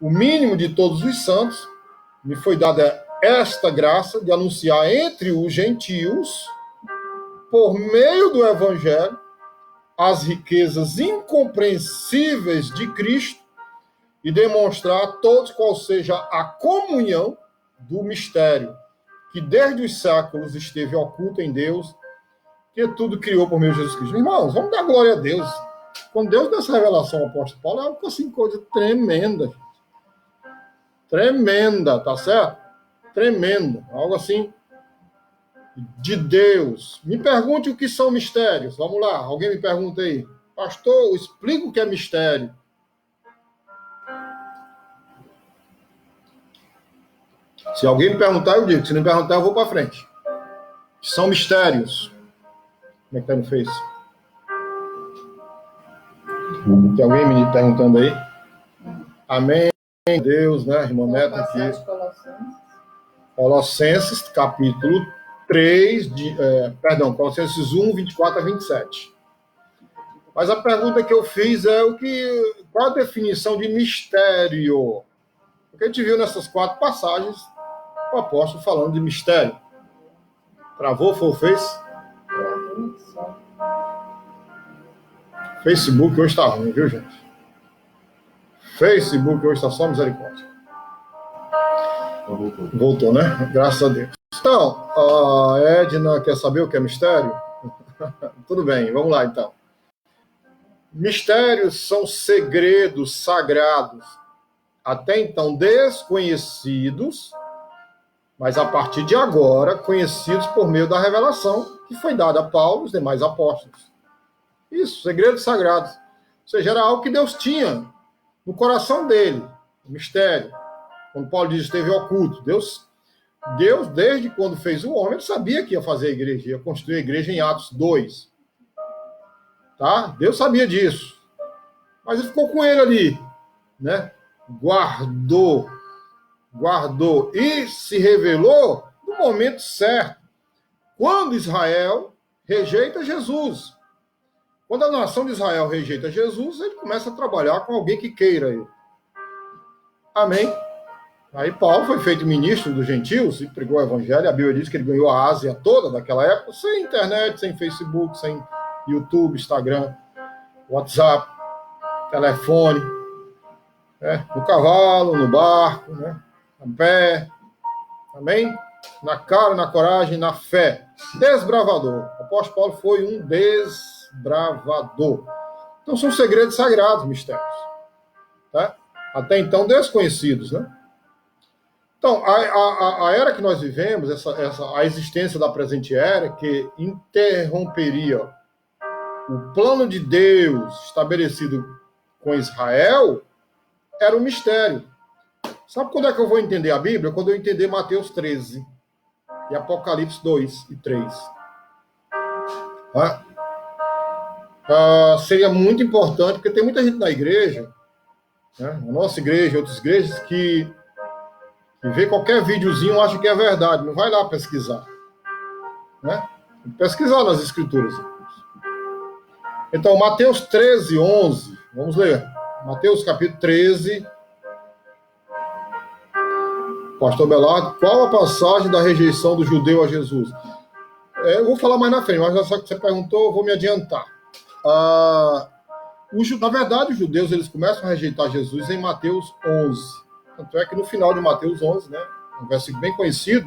S1: o mínimo de todos os santos, me foi dada esta graça de anunciar entre os gentios, por meio do Evangelho, as riquezas incompreensíveis de Cristo e demonstrar a todos qual seja a comunhão do mistério, que desde os séculos esteve oculto em Deus, que tudo criou por meio de Jesus Cristo. Irmãos, vamos dar glória a Deus. Quando Deus deu essa revelação ao apóstolo Paulo, é uma assim, coisa tremenda. Tremenda, tá certo? Tremenda. Algo assim de Deus. Me pergunte o que são mistérios. Vamos lá, alguém me pergunta aí. Pastor, explica o que é mistério. Se alguém me perguntar, eu digo. Se não me perguntar, eu vou para frente. São mistérios. Como é que tá no Face? Tem alguém me perguntando aí? Amém. Deus, né? Irmã Neta aqui. Colossenses, capítulo 3, Colossenses 1, 24 a 27. Mas a pergunta que eu fiz é qual a definição de mistério? Porque a gente viu nessas 4 passagens o apóstolo falando de mistério. Travou, fez? Facebook hoje está ruim, viu, gente? Facebook hoje está só misericórdia. Voltou, né? Graças a Deus. Então, a Edna quer saber o que é mistério? Tudo bem, vamos lá então. Mistérios são segredos sagrados, até então desconhecidos, mas a partir de agora conhecidos por meio da revelação que foi dada a Paulo e os demais apóstolos. Isso, segredos sagrados. Ou seja, era algo que Deus tinha no coração dele, mistério. Quando Paulo diz esteve oculto, Deus, desde quando fez o homem, ele sabia que ia fazer a igreja, ia construir a igreja em Atos 2. Tá? Deus sabia disso. Mas ele ficou com ele ali, né? Guardou e se revelou no momento certo. Quando Israel rejeita Jesus. Quando a nação de Israel rejeita Jesus, ele começa a trabalhar com alguém que queira ele. Amém? Aí Paulo foi feito ministro dos gentios e pregou o evangelho. A Bíblia diz que ele ganhou a Ásia toda daquela época, sem internet, sem Facebook, sem YouTube, Instagram, WhatsApp, telefone. No cavalo, no barco, né? A pé, amém? Na cara, na coragem, na fé. Desbravador. O apóstolo Paulo foi um desbravador. Então são segredos sagrados, mistérios. Tá? Até então desconhecidos, né? Então, a era que nós vivemos, a existência da presente era, que interromperia o plano de Deus estabelecido com Israel, era um mistério. Sabe quando é que eu vou entender a Bíblia? Quando eu entender Mateus 13 e Apocalipse 2 e 3. Tá? Seria muito importante, porque tem muita gente na igreja, né? A nossa igreja, outras igrejas, que vê qualquer videozinho acha que é verdade, não vai lá pesquisar. Né? Pesquisar nas escrituras. Então, Mateus 13, 11, vamos ler. Mateus capítulo 13, pastor Belardo, qual a passagem da rejeição do judeu a Jesus? Eu vou falar mais na frente, mas já só que você perguntou, eu vou me adiantar. Na verdade, os judeus eles começam a rejeitar Jesus em Mateus 11. Tanto é que no final de Mateus 11, né, um versículo bem conhecido,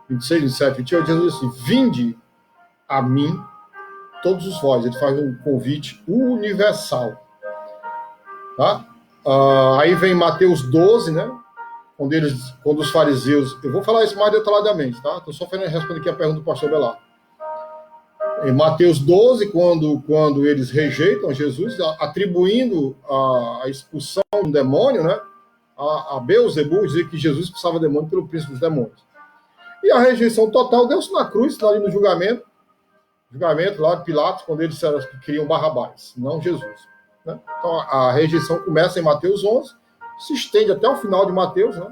S1: 26, 27, 28, Jesus diz assim, vinde a mim todos os vós. Ele faz um convite universal. Tá? Aí vem Mateus 12, né? Quando os fariseus... Eu vou falar isso mais detalhadamente, tá? Estou só respondendo aqui a pergunta do pastor Belar. Em Mateus 12, quando eles rejeitam Jesus, atribuindo a expulsão do demônio, né? A Beelzebul, dizer que Jesus expulsava demônio pelo príncipe dos demônios. E a rejeição total deu-se na cruz, ali no julgamento lá de Pilatos, quando eles disseram que queriam Barrabás, não Jesus. Né? Então, a rejeição começa em Mateus 11, se estende até o final de Mateus, né?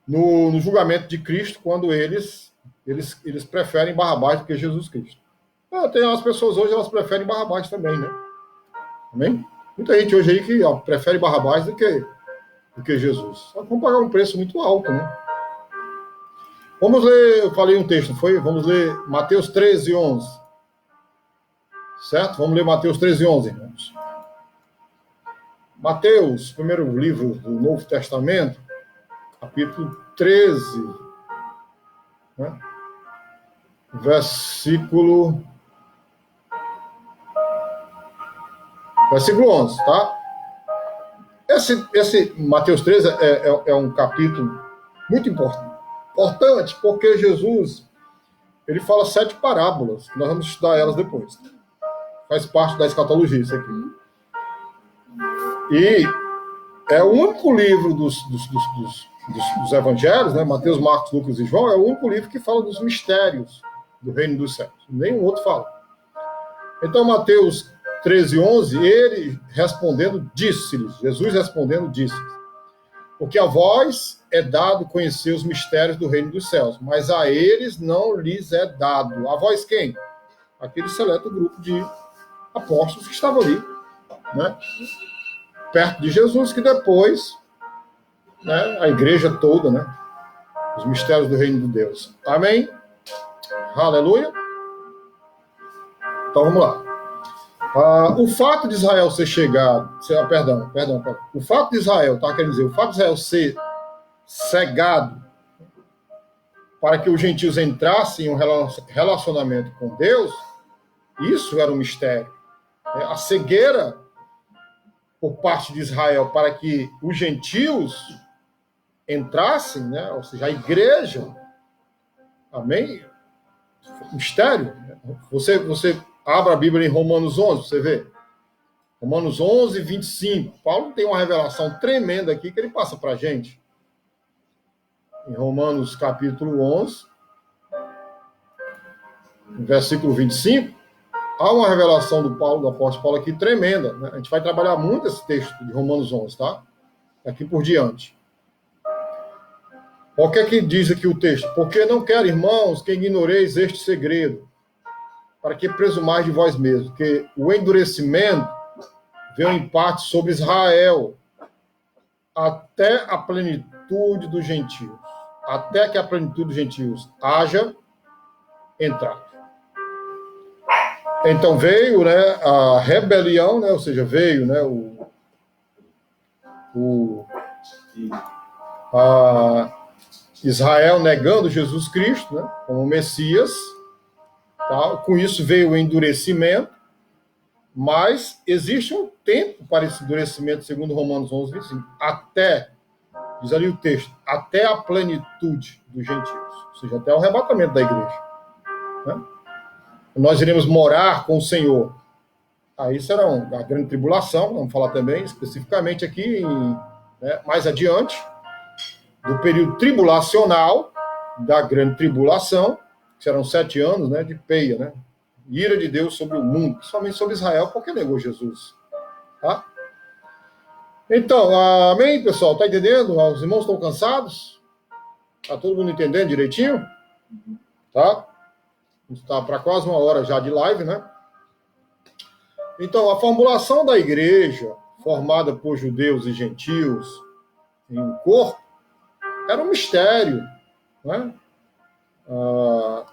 S1: No julgamento de Cristo, quando eles preferem Barrabás do que Jesus Cristo. Tem as pessoas hoje, elas preferem Barrabás também, né? Amém? Muita gente hoje aí que prefere Barrabás do que Jesus. Só que vão pagar um preço muito alto, né? Vamos ler, eu falei um texto, vamos ler Mateus 13, 11. Certo? Vamos ler Mateus 13, 11, irmãos. Mateus, primeiro livro do Novo Testamento, capítulo 13, né? Versículo 11, tá? Esse Mateus 13 é um capítulo muito importante, porque Jesus ele fala 7 parábolas, nós vamos estudar elas depois. Faz parte da escatologia isso aqui. E é o único livro dos evangelhos, né? Mateus, Marcos, Lucas e João, é o único livro que fala dos mistérios do reino dos céus. Nenhum outro fala. Então, Mateus 13, 11, ele respondendo, disse-lhes, Jesus respondendo, disse-lhes, porque a vós é dado conhecer os mistérios do reino dos céus, mas a eles não lhes é dado. A vós quem? Aquele seleto grupo de apóstolos que estavam ali, né? Perto de Jesus, que depois, né, a igreja toda, né, os mistérios do reino de Deus. Amém? Aleluia? Então vamos lá. O fato de Israel ser chegado, perdão. O fato de Israel, tá querendo dizer, o fato de Israel ser cegado para que os gentios entrassem em um relacionamento com Deus, isso era um mistério. A cegueira por parte de Israel para que os gentios entrassem, né? Ou seja, a igreja, amém? Mistério. Você abre a Bíblia em Romanos 11, você vê. Romanos 11, 25. Paulo tem uma revelação tremenda aqui que ele passa para a gente. Em Romanos capítulo 11, versículo 25, há uma revelação do apóstolo Paulo aqui tremenda. Né? A gente vai trabalhar muito esse texto de Romanos 11, tá? Daqui por diante. O que é que diz aqui o texto? Porque não quero, irmãos, que ignoreis este segredo, para que presumais de vós mesmos, que o endurecimento veio em parte sobre Israel, até a plenitude dos gentios, até que a plenitude dos gentios haja entrado. Então veio, né, a rebelião, né, ou seja, veio, né, Israel negando Jesus Cristo, né, como Messias. Tá? Com isso veio o endurecimento, mas existe um tempo para esse endurecimento, segundo Romanos 11, 25, até, diz ali o texto, até a plenitude dos gentios, ou seja, até o arrebatamento da igreja. Né? Nós iremos morar com o Senhor. Aí será a grande tribulação, vamos falar também especificamente aqui, mais adiante, do período tribulacional, da grande tribulação, que serão 7 anos, né, de peia, né? Ira de Deus sobre o mundo, principalmente sobre Israel, porque negou Jesus. Tá? Então, amém, pessoal? Tá entendendo? Os irmãos estão cansados? Tá todo mundo entendendo direitinho? Tá? Está para quase 1 hora já de live, né? Então, a formulação da igreja, formada por judeus e gentios em um corpo, era um mistério, né?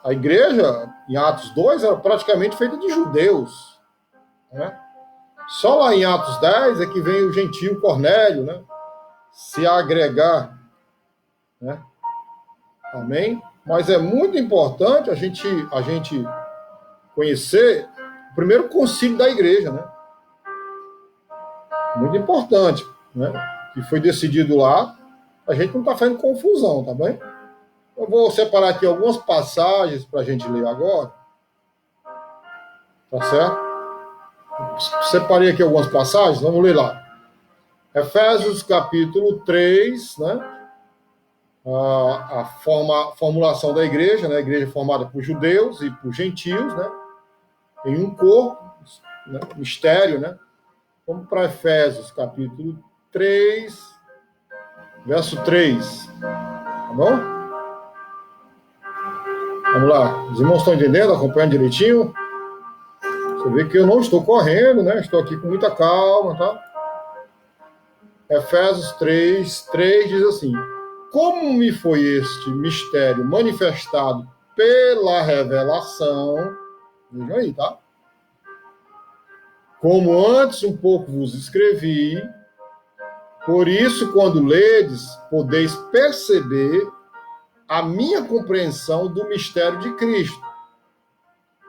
S1: A igreja, em Atos 2, era praticamente feita de judeus, né? Só lá em Atos 10 é que vem o gentio Cornélio, né, se agregar, né? Amém? Mas é muito importante a gente conhecer o primeiro concílio da igreja, né? Muito importante, né? Que foi decidido lá. A gente não está fazendo confusão, tá bem? Eu vou separar aqui algumas passagens para a gente ler agora. Tá certo? Separei aqui algumas passagens, vamos ler lá. Efésios capítulo 3, né? A formulação da igreja, né? A igreja formada por judeus e por gentios, né? Em um corpo, né? Mistério, né? Vamos para Efésios capítulo 3, verso 3. Tá bom? Vamos lá. Os irmãos estão entendendo? Acompanhando direitinho? Você vê que eu não estou correndo, né? Estou aqui com muita calma, tá? Efésios 3 diz assim: como me foi este mistério manifestado pela revelação, vejam aí, tá? Como antes um pouco vos escrevi, por isso, quando ledes, podeis perceber a minha compreensão do mistério de Cristo,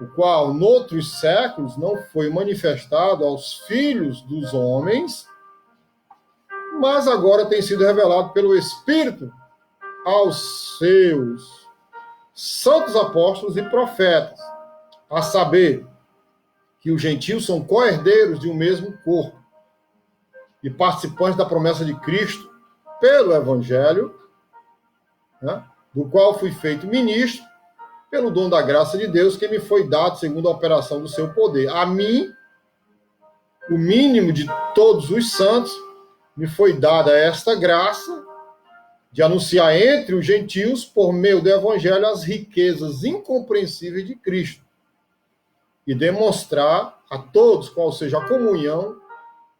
S1: o qual, noutros séculos, não foi manifestado aos filhos dos homens, mas agora tem sido revelado pelo Espírito aos seus santos apóstolos e profetas, a saber, que os gentios são co-herdeiros de um mesmo corpo e participantes da promessa de Cristo pelo Evangelho, né, do qual fui feito ministro pelo dom da graça de Deus que me foi dado segundo a operação do seu poder. A mim, o mínimo de todos os santos, me foi dada esta graça de anunciar entre os gentios, por meio do Evangelho, as riquezas incompreensíveis de Cristo e demonstrar a todos qual seja a comunhão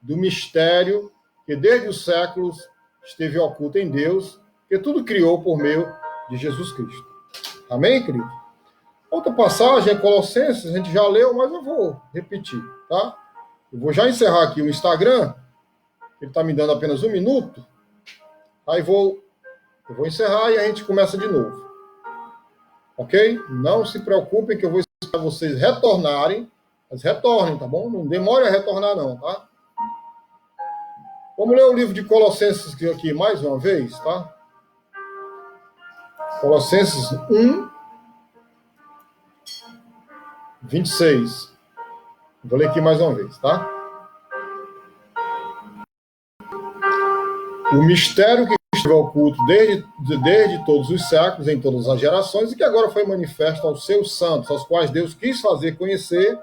S1: do mistério que desde os séculos esteve oculto em Deus, que tudo criou por meio de Jesus Cristo. Amém, querido? Outra passagem é Colossenses, a gente já leu, mas eu vou repetir, tá? Eu vou já encerrar aqui o Instagram, ele está me dando apenas 1 minuto, aí eu vou encerrar e a gente começa de novo. Ok? Não se preocupem que eu vou esperar vocês retornarem, mas retornem, tá bom? Não demore a retornar não, tá? Vamos ler o livro de Colossenses aqui mais uma vez, tá? Colossenses 1, 26. Vou ler aqui mais uma vez, tá? O mistério que esteve oculto desde todos os séculos, em todas as gerações, e que agora foi manifesto aos seus santos, aos quais Deus quis fazer conhecer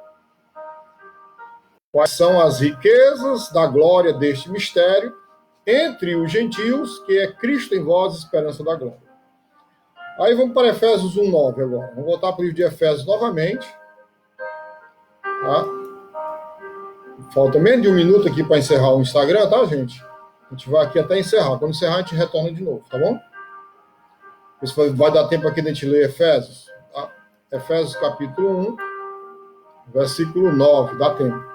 S1: quais são as riquezas da glória deste mistério entre os gentios, que é Cristo em vós, esperança da glória. Aí vamos para Efésios 1:9 agora. Vamos voltar para o livro de Efésios novamente. Tá? Falta menos de 1 minuto aqui para encerrar o Instagram, tá, gente? A gente vai aqui até encerrar. Quando encerrar, a gente retorna de novo, tá bom? Isso vai dar tempo aqui de a gente ler Efésios. Tá? Efésios capítulo 1, versículo 9. Dá tempo.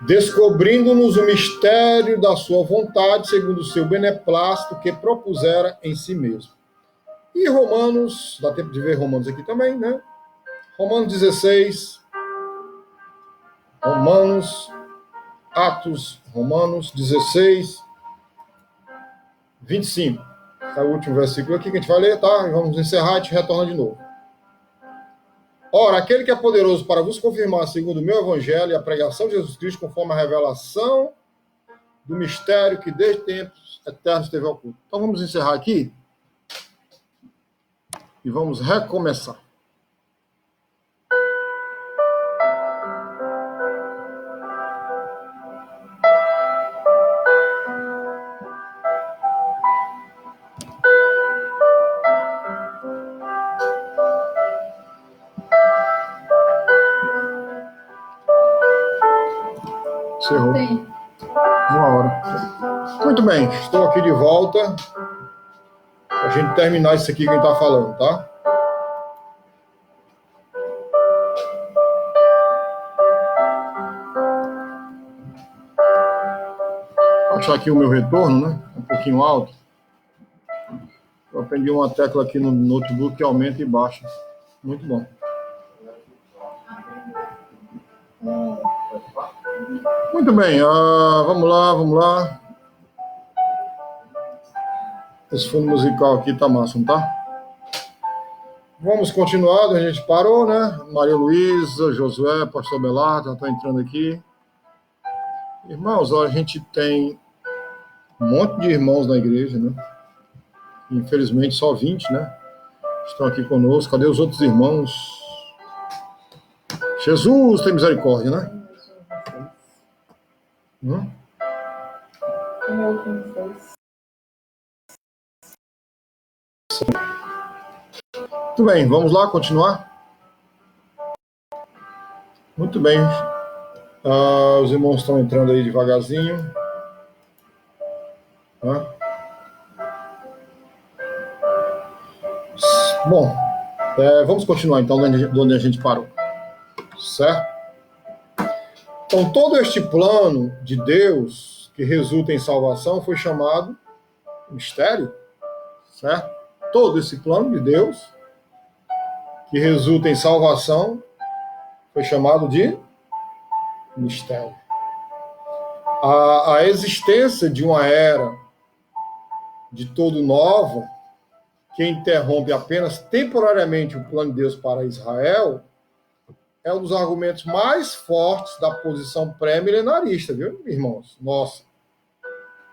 S1: descobrindo-nos o mistério da sua vontade, segundo o seu beneplácito que propusera em si mesmo. E Romanos, dá tempo de ver Romanos aqui também, né? Romanos 16, Romanos 16, 25. É o último versículo aqui que a gente vai ler, tá? Vamos encerrar e a gente retorna de novo. Ora, aquele que é poderoso para vos confirmar, segundo o meu evangelho e a pregação de Jesus Cristo, conforme a revelação do mistério que desde tempos eternos esteve oculto. Então vamos encerrar aqui e vamos recomeçar. Encerrou. Sim. 1 hora. Muito bem, estou aqui de volta para a gente terminar isso aqui que a gente está falando, tá? Vou achar aqui o meu retorno, né? Um pouquinho alto. Eu aprendi uma tecla aqui no notebook que aumenta e baixa. Muito bom. Muito bem, vamos lá. Esse fundo musical aqui tá massa, não tá? Vamos continuar, a gente parou, né? Maria Luísa, Josué, Pastor Belardo, já tá entrando aqui. Irmãos, a gente tem um monte de irmãos na igreja, né? Infelizmente só 20, né? Estão aqui conosco. Cadê os outros irmãos? Jesus tem misericórdia, né? Muito bem, vamos lá continuar? Muito bem. Os irmãos estão entrando aí devagarzinho. Bom, vamos continuar então de onde a gente parou. Certo? Então, todo este plano de Deus que resulta em salvação foi chamado mistério, certo? Todo esse plano de Deus que resulta em salvação foi chamado de mistério. A existência de uma era de todo nova que interrompe apenas temporariamente o plano de Deus para Israel é um dos argumentos mais fortes da posição pré-milenarista, viu, irmãos?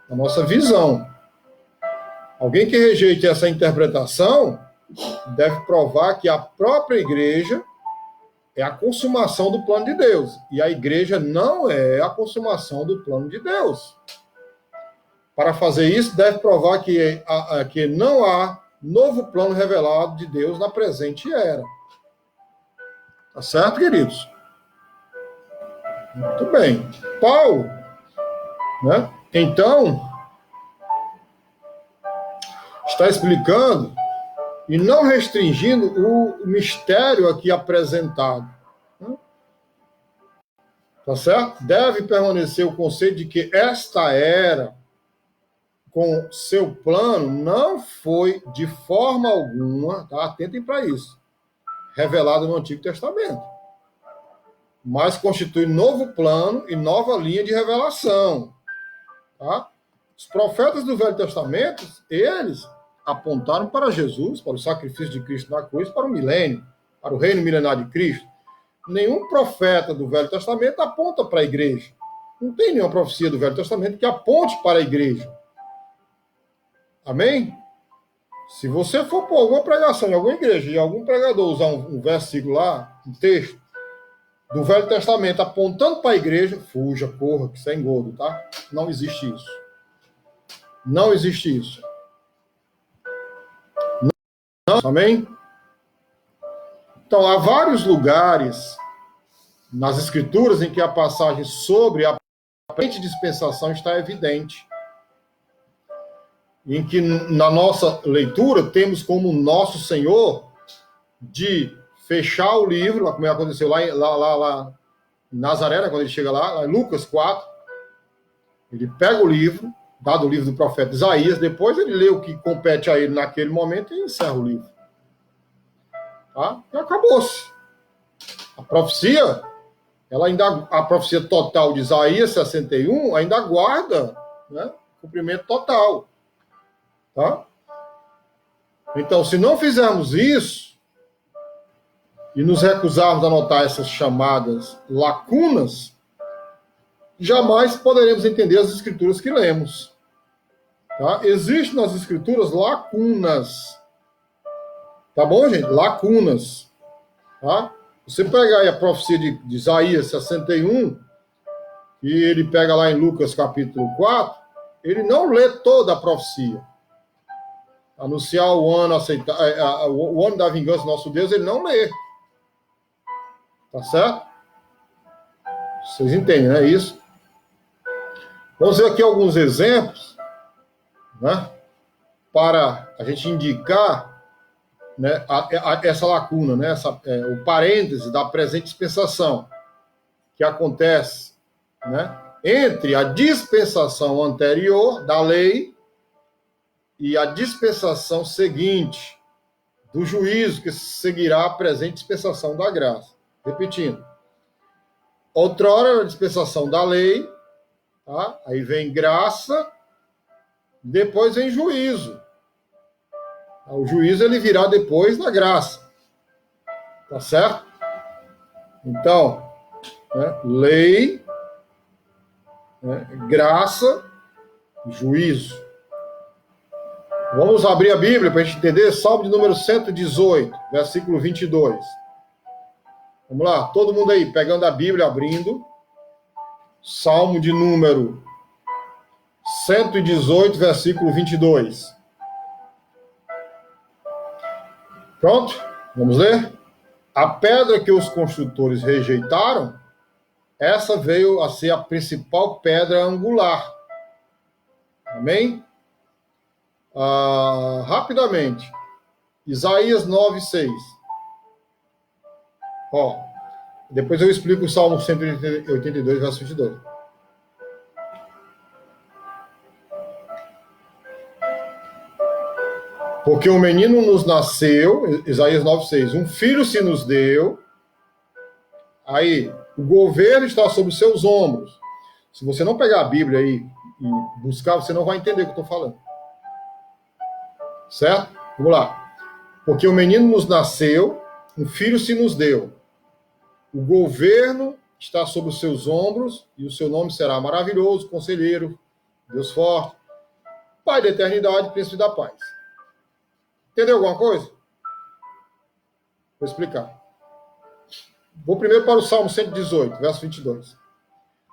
S1: A nossa visão. Alguém que rejeite essa interpretação deve provar que a própria igreja é a consumação do plano de Deus. E a igreja não é a consumação do plano de Deus. Para fazer isso, deve provar que não há novo plano revelado de Deus na presente era. Tá certo, queridos? Muito bem. Paulo, né? Então, está explicando e não restringindo o mistério aqui apresentado. Né? Tá certo? Deve permanecer o conceito de que esta era, com seu plano, não foi de forma alguma, tá? Atentem para isso, revelado no Antigo Testamento, mas constitui novo plano e nova linha de revelação. Tá? Os profetas do Velho Testamento, eles apontaram para Jesus, para o sacrifício de Cristo na cruz, para o milênio, para o reino milenário de Cristo. Nenhum profeta do Velho Testamento aponta para a igreja. Não tem nenhuma profecia do Velho Testamento que aponte para a igreja. Amém? Se você for por alguma pregação em alguma igreja e algum pregador usar um versículo lá, um texto do Velho Testamento apontando para a igreja, fuja, corra, que isso é engodo, tá? Não existe isso. Não existe isso. Não, amém? Então, há vários lugares nas Escrituras em que a passagem sobre a aparente dispensação está evidente. Em que na nossa leitura temos como nosso Senhor de fechar o livro, como aconteceu lá em Nazaré, né, quando ele chega lá em Lucas 4, ele pega o livro, dado o livro do profeta Isaías, depois ele lê o que compete a ele naquele momento e encerra o livro. Tá? E acabou-se. A profecia, a profecia total de Isaías 61 ainda aguarda, né, cumprimento total. Tá? Então, se não fizermos isso e nos recusarmos a notar essas chamadas lacunas, jamais poderemos entender as escrituras que lemos. Tá? Existem nas escrituras lacunas. Tá bom, gente? Lacunas. Tá? Você pegar aí a profecia de Isaías 61, e ele pega lá em Lucas capítulo 4, ele não lê toda a profecia. Anunciar o ano, o ano da vingança do nosso Deus, ele não lê. Tá certo? Vocês entendem, né? Isso. Vamos ver aqui alguns exemplos, né? Para a gente indicar, né, essa lacuna, né? O parêntese da presente dispensação que acontece, né, entre a dispensação anterior da lei e a dispensação seguinte do juízo que seguirá a presente dispensação da graça. Repetindo. Outrora, a dispensação da lei, tá? Aí vem graça, depois vem juízo. O juízo ele virá depois da graça. Tá certo? Então, né, lei, né, graça, juízo. Vamos abrir a Bíblia para a gente entender. Salmo de número 118, versículo 22. Vamos lá, todo mundo aí, pegando a Bíblia, abrindo. Salmo de número 118, versículo 22. Pronto? Vamos ler? A pedra que os construtores rejeitaram, essa veio a ser a principal pedra angular. Amém? Rapidamente. Isaías 9:6. Ó, depois eu explico o Salmo 182, verso 22. Porque um menino nos nasceu, Isaías 9:6, um filho se nos deu, aí o governo está sobre os seus ombros. Se você não pegar a Bíblia aí e buscar, você não vai entender o que eu estou falando. Certo? Vamos lá. Porque o menino nos nasceu, um filho se nos deu. O governo está sobre os seus ombros e o seu nome será maravilhoso, conselheiro, Deus forte, Pai da eternidade, príncipe da paz. Entendeu alguma coisa? Vou explicar. Vou primeiro para o Salmo 118, verso 22.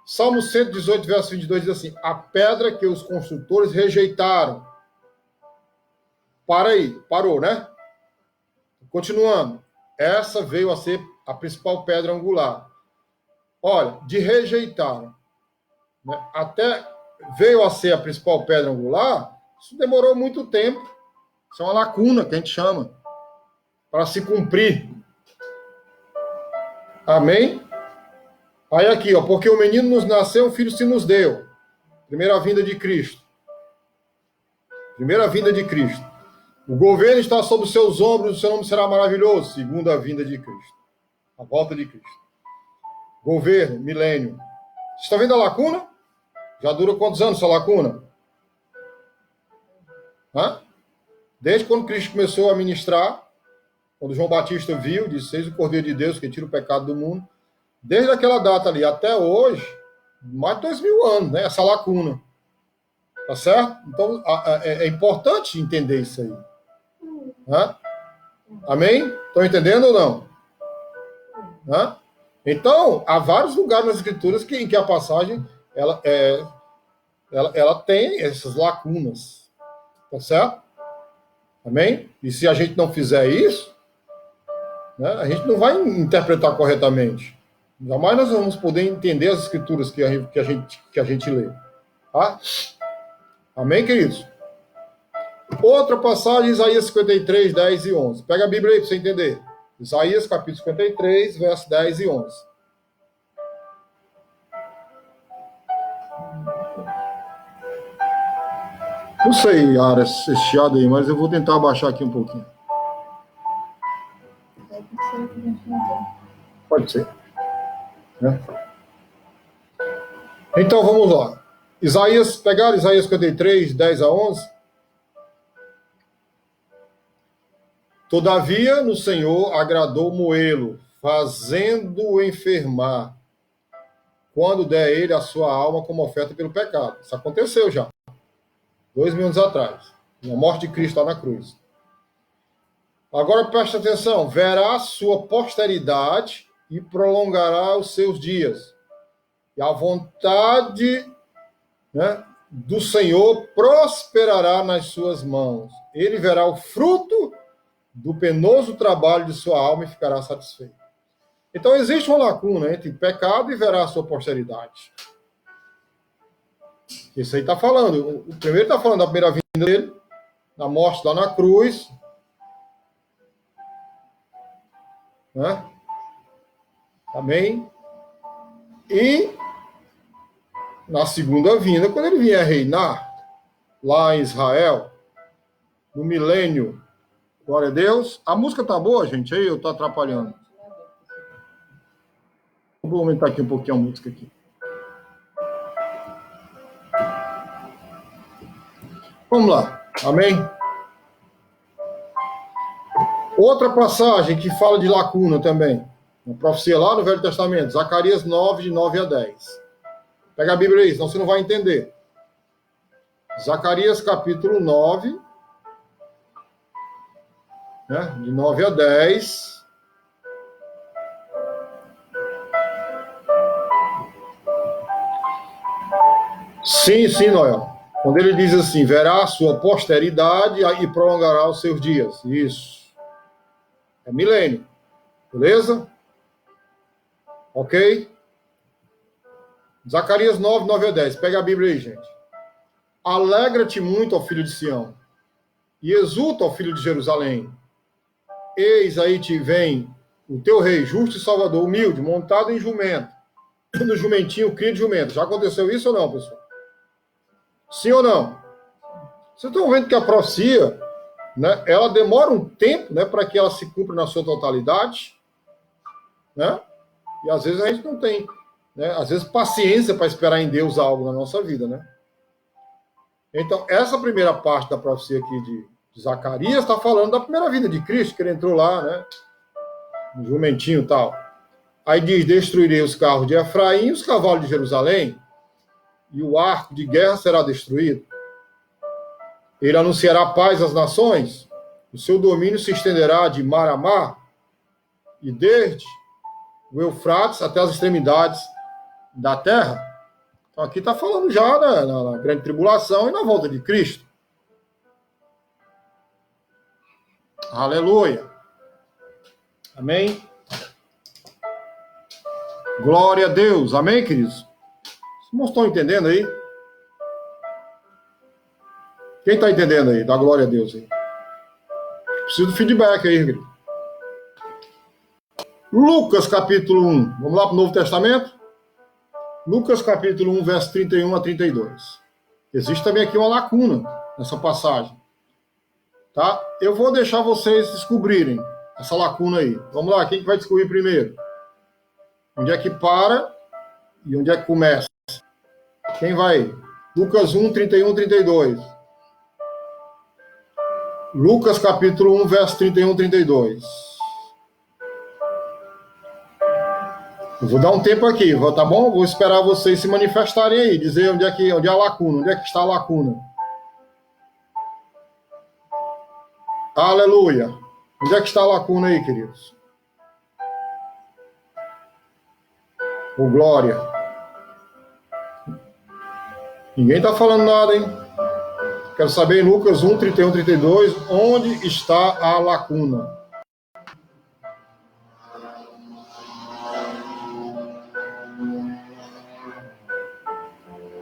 S1: Salmo 118, verso 22 diz assim: a pedra que os construtores rejeitaram. Para aí, parou, né? Continuando. Essa veio a ser a principal pedra angular. Olha, de rejeitaram, né, até veio a ser a principal pedra angular, isso demorou muito tempo. Isso é uma lacuna que a gente chama para se cumprir. Amém? Aí aqui, ó, porque o menino nos nasceu, um filho se nos deu. Primeira vinda de Cristo. Primeira vinda de Cristo. O governo está sob os seus ombros, o seu nome será maravilhoso. Segunda vinda de Cristo. A volta de Cristo. Governo, milênio. Você está vendo a lacuna? Já dura quantos anos essa lacuna? Hã? Desde quando Cristo começou a ministrar, quando João Batista viu, disse: eis o Cordeiro de Deus que tira o pecado do mundo. Desde aquela data ali até hoje, mais de 2000 anos, né? Essa lacuna. Tá certo? Então, é importante entender isso aí. Hã? Amém? Estão entendendo ou não? Hã? Então, há vários lugares nas Escrituras em que a passagem ela tem essas lacunas. Tá certo? Amém? E se a gente não fizer isso, né, a gente não vai interpretar corretamente. Jamais nós vamos poder entender as Escrituras que a gente lê. Tá? Amém, queridos? Outra passagem, Isaías 53, 10 e 11. Pega a Bíblia aí para você entender. Isaías capítulo 53, versos 10 e 11. Não sei, Ara, esse chiado aí, mas eu vou tentar abaixar aqui um pouquinho. Pode ser. Né? Então vamos lá. Pegaram Isaías 53, 10 a 11. Todavia, no Senhor agradou moê-lo, fazendo-o enfermar, quando der ele a sua alma como oferta pelo pecado. Isso aconteceu já, 2000 anos atrás, na morte de Cristo lá na cruz. Agora preste atenção, verá sua posteridade e prolongará os seus dias. E a vontade, né, do Senhor prosperará nas suas mãos. Ele verá o fruto do penoso trabalho de sua alma e ficará satisfeito. Então existe uma lacuna entre pecado e verá a sua posteridade. Isso aí está falando. O primeiro está falando da primeira vinda dele, da morte lá na cruz. Né? Amém? E na segunda vinda, quando ele vier reinar lá em Israel, no milênio, glória a Deus. A música tá boa, gente? Aí eu tô atrapalhando. Vou aumentar aqui um pouquinho a música aqui. Vamos lá. Amém? Outra passagem que fala de lacuna também. Uma profecia lá no Velho Testamento. Zacarias 9, de 9 a 10. Pega a Bíblia aí, senão você não vai entender. Zacarias capítulo 9, né, de 9 a 10. Sim, Noel. Quando ele diz assim, verá a sua posteridade e prolongará os seus dias. Isso. É milênio. Beleza? Ok? Zacarias 9, 9 a 10. Pega a Bíblia aí, gente. Alegra-te muito, ó filho de Sião, e exulta, ó filho de Jerusalém. Eis aí te vem o teu rei, justo e salvador, humilde, montado em jumento. No jumentinho, cria de jumento. Já aconteceu isso ou não, pessoal? Sim ou não? Vocês estão vendo que a profecia, né, ela demora um tempo, né, para que ela se cumpra na sua totalidade, né? E às vezes a gente não tem, né, às vezes paciência para esperar em Deus algo na nossa vida, né? Então, essa primeira parte da profecia aqui de Zacarias está falando da primeira vinda de Cristo, que ele entrou lá, né, no jumentinho e tal. Aí diz, destruirei os carros de Efraim, os cavalos de Jerusalém, e o arco de guerra será destruído. Ele anunciará paz às nações, o seu domínio se estenderá de mar a mar, e desde o Eufrates até as extremidades da terra. Então aqui está falando já, né, na grande tribulação e na volta de Cristo. Aleluia. Amém? Glória a Deus. Amém, queridos? Vocês não estão entendendo aí? Quem está entendendo aí? Dá glória a Deus aí. Preciso do feedback aí, querido. Lucas capítulo 1. Vamos lá para o Novo Testamento? Lucas capítulo 1, verso 31 a 32. Existe também aqui uma lacuna nessa passagem. Tá? Eu vou deixar vocês descobrirem essa lacuna aí. Vamos lá, quem que vai descobrir primeiro? Onde é que para e onde é que começa? Quem vai? Lucas 1, 31, 32. Lucas capítulo 1, verso 31, 32. Eu vou dar um tempo aqui, tá bom? Vou esperar vocês se manifestarem aí, dizer onde é a lacuna, onde é que está a lacuna. Aleluia. Onde é que está a lacuna aí, queridos? Ô, glória. Ninguém está falando nada, hein? Quero saber em Lucas 1, 31, 32, onde está a lacuna?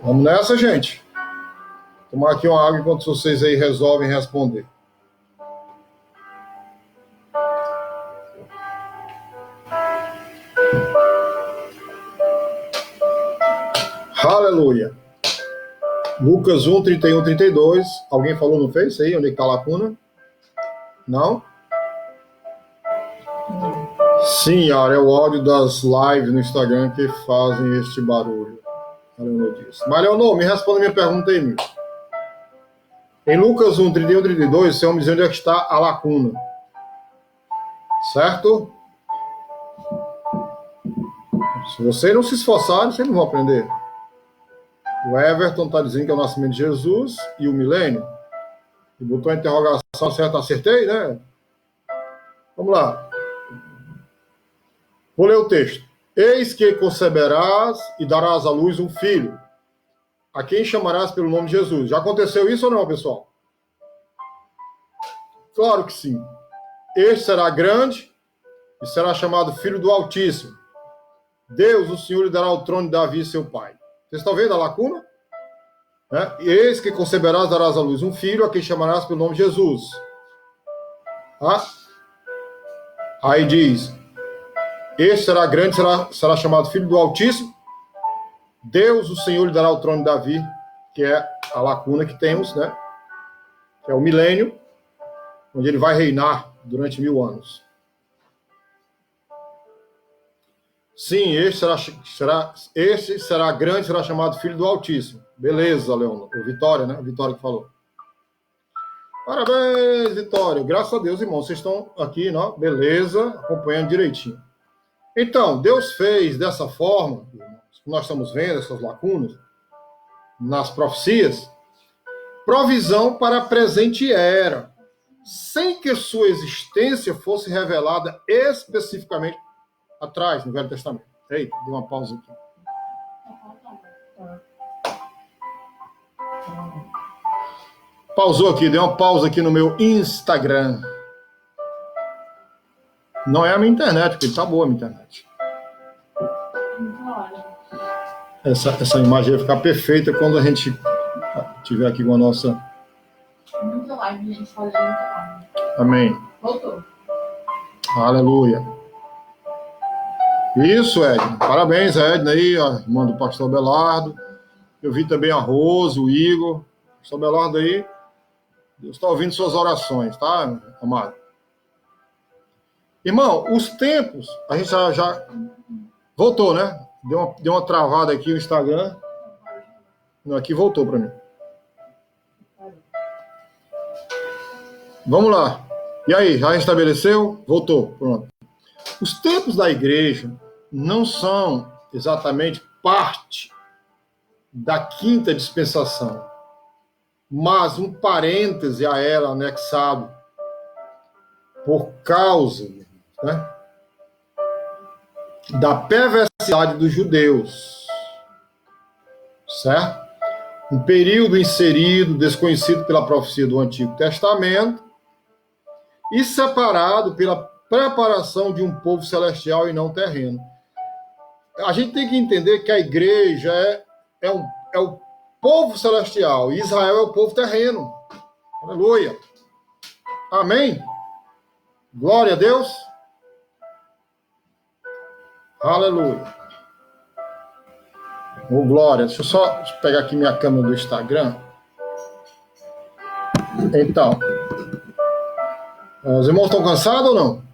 S1: Vamos nessa, gente. Tomar aqui uma água enquanto vocês aí resolvem responder. Aleluia. Lucas 1, 31, 32. Alguém falou no Face aí? Onde está a lacuna? Não? Sim, Yara, é o áudio das lives no Instagram que fazem este barulho. Leonor, me responda a minha pergunta aí, meu. Em Lucas 1, 31, 32, o Senhor me diz onde é que está a lacuna. Certo? Se vocês não se esforçarem, vocês não vão aprender. O Everton está dizendo que é o nascimento de Jesus e o milênio. E botou a interrogação certa, acertei, né? Vamos lá. Vou ler o texto. Eis que conceberás e darás à luz um filho, a quem chamarás pelo nome de Jesus. Já aconteceu isso ou não, pessoal? Claro que sim. Este será grande e será chamado Filho do Altíssimo. Deus, o Senhor, lhe dará o trono de Davi, seu pai. Vocês estão vendo a lacuna? Eis que conceberás, darás à luz um filho, a quem chamarás pelo nome de Jesus. Aí diz, este será grande, será chamado Filho do Altíssimo. Deus, o Senhor, lhe dará o trono de Davi, que é a lacuna que temos, né? Que é o milênio, onde ele vai reinar durante 1000 anos. Sim, este será grande, será chamado Filho do Altíssimo. Beleza, Leonor. Vitória, né? Vitória que falou. Parabéns, Vitória. Graças a Deus, irmãos. Vocês estão aqui, né? Beleza, acompanhando direitinho. Então, Deus fez dessa forma, irmãos, que nós estamos vendo essas lacunas nas profecias, provisão para a presente era, sem que sua existência fosse revelada especificamente atrás, no Velho Testamento. Eita, deu uma pausa aqui. Pausou aqui, deu uma pausa aqui no meu Instagram. Não é a minha internet, porque tá boa a minha internet. Essa imagem vai ficar perfeita quando a gente estiver aqui com a nossa...
S3: Muita live, gente, fazendo muita live.
S1: Amém.
S3: Voltou.
S1: Aleluia. Isso, Edna. Parabéns, Edna aí, a irmã do pastor Belardo. Eu vi também a Rose, o Igor. Pastor Belardo aí. Deus está ouvindo suas orações, tá, amado? Irmão, os tempos, a gente já voltou, né? Deu uma travada aqui no Instagram. Não, aqui voltou para mim. Vamos lá. E aí, já restabeleceu? Voltou. Pronto. Os tempos da igreja não são exatamente parte da quinta dispensação, mas um parêntese a ela anexado por causa, né, da perversidade dos judeus, certo? Um período inserido, desconhecido pela profecia do Antigo Testamento e separado pela preparação de um povo celestial e não terreno. A gente tem que entender que a igreja é o povo celestial e Israel é o povo terreno. Aleluia. Amém? Glória a Deus. Aleluia. Oh, glória. Deixa eu só pegar aqui minha câmera do Instagram. Então, os irmãos estão cansados ou não?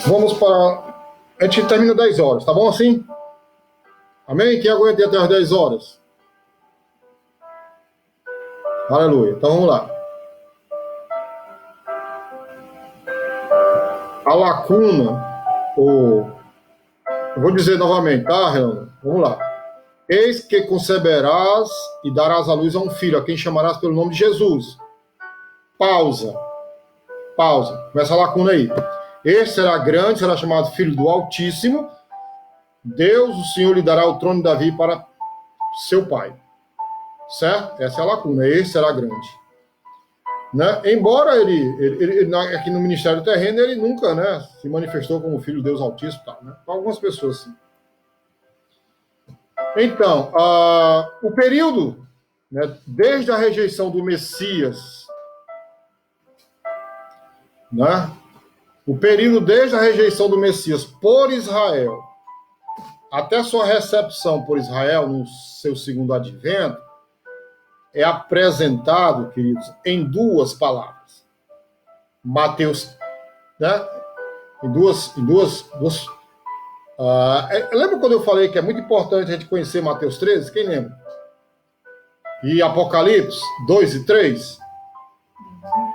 S1: Vamos para... A gente termina 10 horas, tá bom assim? Amém? Quem aguenta até as 10 horas? Aleluia. Então vamos lá. A lacuna, eu vou dizer novamente, tá, Renan? Vamos lá. Eis que conceberás e darás à luz a um filho, a quem chamarás pelo nome de Jesus. Pausa. Começa a lacuna aí. Este será grande, será chamado Filho do Altíssimo. Deus, o Senhor, lhe dará o trono de Davi para seu pai. Certo? Essa é a lacuna. Este será grande. Né? Embora ele aqui no ministério terreno, ele nunca, né, se manifestou como Filho de Deus Altíssimo. Tá, né? Para algumas pessoas, sim. Então, o período, né, desde a rejeição do Messias, né, O período desde a rejeição do Messias por Israel até sua recepção por Israel no seu segundo advento é apresentado, queridos, em duas palavras. Mateus, né? Lembra quando eu falei que é muito importante a gente conhecer Mateus 13? Quem lembra? E Apocalipse 2 e 3?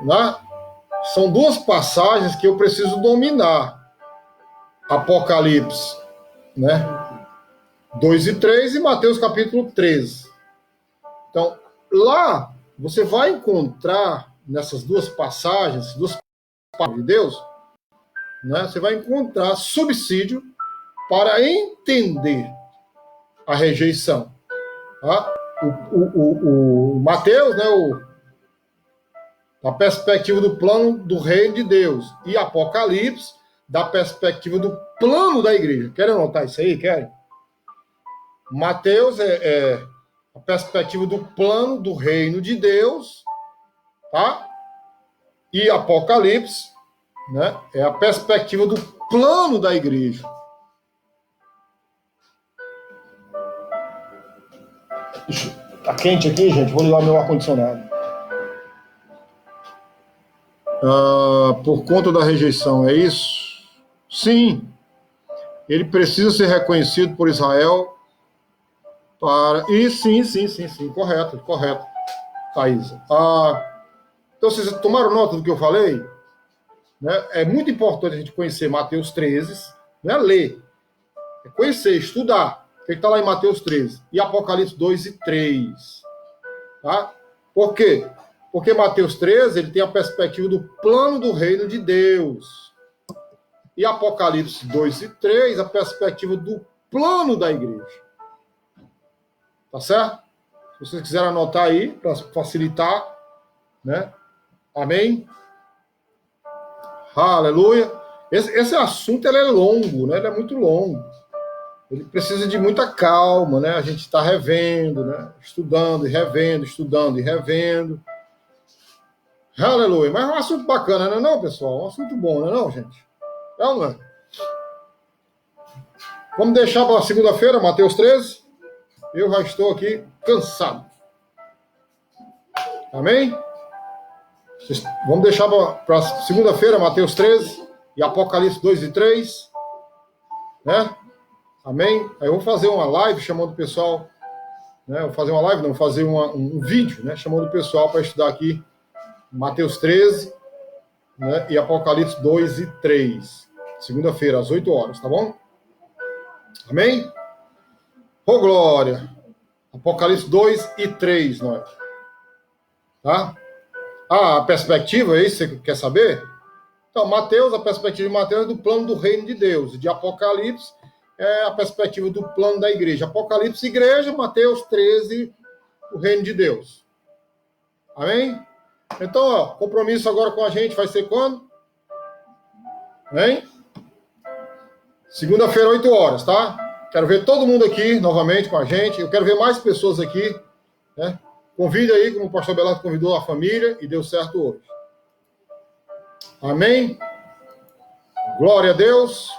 S1: Né? São duas passagens que eu preciso dominar. Apocalipse, né? 2 e 3 e Mateus capítulo 13. Então, lá você vai encontrar nessas duas passagens, duas palavras de Deus, né? Você vai encontrar subsídio para entender a rejeição. Tá? O Mateus, né? Da perspectiva do plano do reino de Deus, e Apocalipse da perspectiva do plano da igreja. Querem anotar isso aí? Querem? Mateus é a perspectiva do plano do reino de Deus, tá? E Apocalipse, né, é a perspectiva do plano da igreja. Tá quente aqui, gente? Vou ligar meu ar-condicionado. Por conta da rejeição, é isso? Sim. Ele precisa ser reconhecido por Israel para... E sim. Correto. Thaís. Então, vocês tomaram nota do que eu falei? Né? É muito importante a gente conhecer Mateus 13, não é ler. É conhecer, estudar. O que está lá em Mateus 13? E Apocalipse 2 e 3. Tá? Por quê? Porque Mateus 13, ele tem a perspectiva do plano do reino de Deus. E Apocalipse 2 e 3, a perspectiva do plano da igreja. Tá certo? Se vocês quiserem anotar aí, para facilitar, né? Amém? Aleluia. Esse assunto ele é longo, né? Ele é muito longo. Ele precisa de muita calma, né? A gente está revendo, né? Estudando e revendo. Aleluia. Mas é um assunto bacana, não é não, pessoal? Um assunto bom, não é não, gente? É ou não é? Vamos deixar para segunda-feira, Mateus 13? Eu já estou aqui cansado. Amém? Vamos deixar para segunda-feira, Mateus 13 e Apocalipse 2 e 3. Né? Amém? Aí eu vou fazer uma live chamando o pessoal. Né? Vou fazer uma live, não, vou fazer um vídeo, né? Chamando o pessoal para estudar aqui Mateus 13, né? E Apocalipse 2 e 3. Segunda-feira, às 8 horas, tá bom? Amém? Ô, glória! Apocalipse 2 e 3, nós. Tá? A perspectiva, é isso que você quer saber? Então, Mateus, a perspectiva de Mateus é do plano do reino de Deus. De Apocalipse é a perspectiva do plano da igreja. Apocalipse, igreja. Mateus 13, o reino de Deus. Amém? Então, ó, compromisso agora com a gente vai ser quando? Hein? Segunda-feira, 8 horas, tá? Quero ver todo mundo aqui novamente com a gente. Eu quero ver mais pessoas aqui, né? Convide aí, como o pastor Belardo convidou a família e deu certo hoje. Amém? Glória a Deus.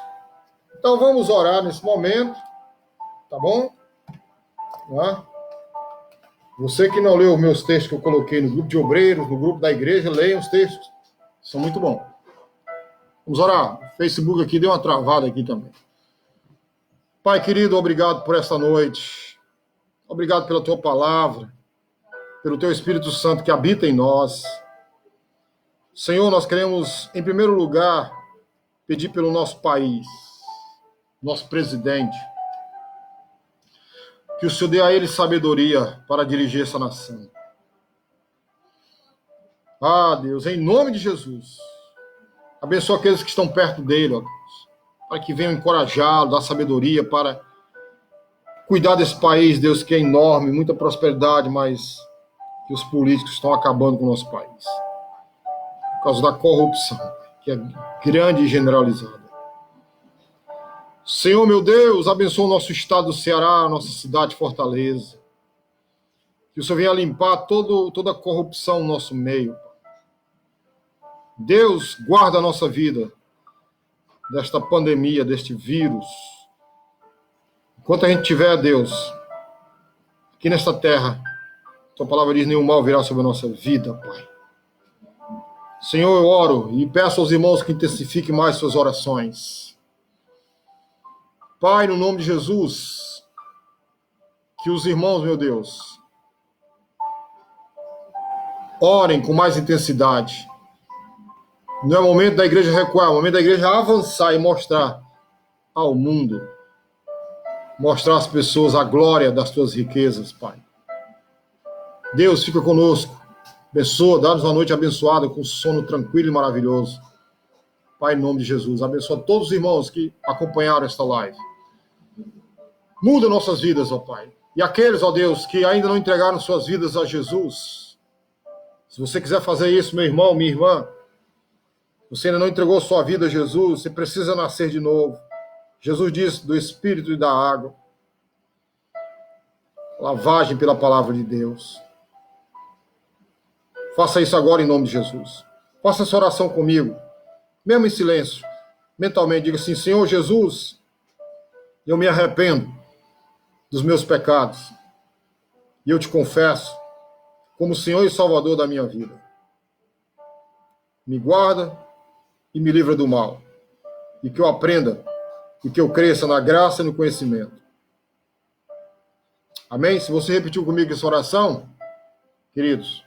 S1: Então vamos orar nesse momento, tá bom? Tá? Você que não leu os meus textos que eu coloquei no grupo de obreiros, no grupo da igreja, leiam os textos. São muito bons. Vamos orar. O Facebook aqui deu uma travada aqui também. Pai querido, obrigado por esta noite. Obrigado pela tua palavra, pelo teu Espírito Santo que habita em nós. Senhor, nós queremos, em primeiro lugar, pedir pelo nosso país, nosso presidente, que o Senhor dê a ele sabedoria para dirigir essa nação. Ah, Deus, em nome de Jesus, abençoa aqueles que estão perto dele, ó Deus, para que venham encorajá-lo, dar sabedoria para cuidar desse país, Deus, que é enorme, muita prosperidade, mas que os políticos estão acabando com o nosso país. Por causa da corrupção, que é grande e generalizada. Senhor, meu Deus, abençoa o nosso estado do Ceará, nossa cidade Fortaleza. Que o Senhor venha limpar toda a corrupção no nosso meio. Deus, guarda a nossa vida. desta pandemia, deste vírus. Enquanto a gente tiver, Deus, aqui nesta terra, tua palavra diz, nenhum mal virá sobre a nossa vida, Pai. Senhor, eu oro e peço aos irmãos que intensifiquem mais suas orações. Pai, no nome de Jesus, que os irmãos, meu Deus, orem com mais intensidade. Não é momento da igreja recuar, é o momento da igreja avançar e mostrar ao mundo, mostrar às pessoas a glória das tuas riquezas, Pai. Deus, fica conosco. Abençoa, dá-nos uma noite abençoada, com sono tranquilo e maravilhoso. Pai, em nome de Jesus, abençoa todos os irmãos que acompanharam esta live. Muda nossas vidas, ó Pai. E aqueles, ó Deus, que ainda não entregaram suas vidas a Jesus, se você quiser fazer isso, meu irmão, minha irmã, você ainda não entregou sua vida a Jesus, você precisa nascer de novo. Jesus disse do Espírito e da água. Lavagem pela palavra de Deus. Faça isso agora em nome de Jesus. Faça essa oração comigo, mesmo em silêncio, mentalmente. Diga assim, Senhor Jesus, eu me arrependo dos meus pecados e eu te confesso como Senhor e Salvador da minha vida. Me guarda e me livra do mal. E que eu aprenda e que eu cresça na graça e no conhecimento. Amém? Se você repetiu comigo essa oração, queridos,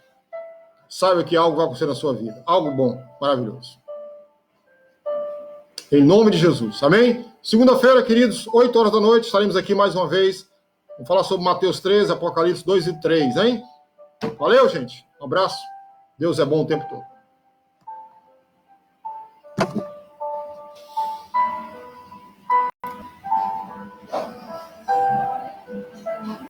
S1: saiba que algo vai acontecer na sua vida. Algo bom, maravilhoso. Em nome de Jesus. Amém? Segunda-feira, queridos, 8 horas da noite, estaremos aqui mais uma vez. Vamos falar sobre Mateus 13, Apocalipse 2 e 3, hein? Valeu, gente. Um abraço. Deus é bom o tempo todo.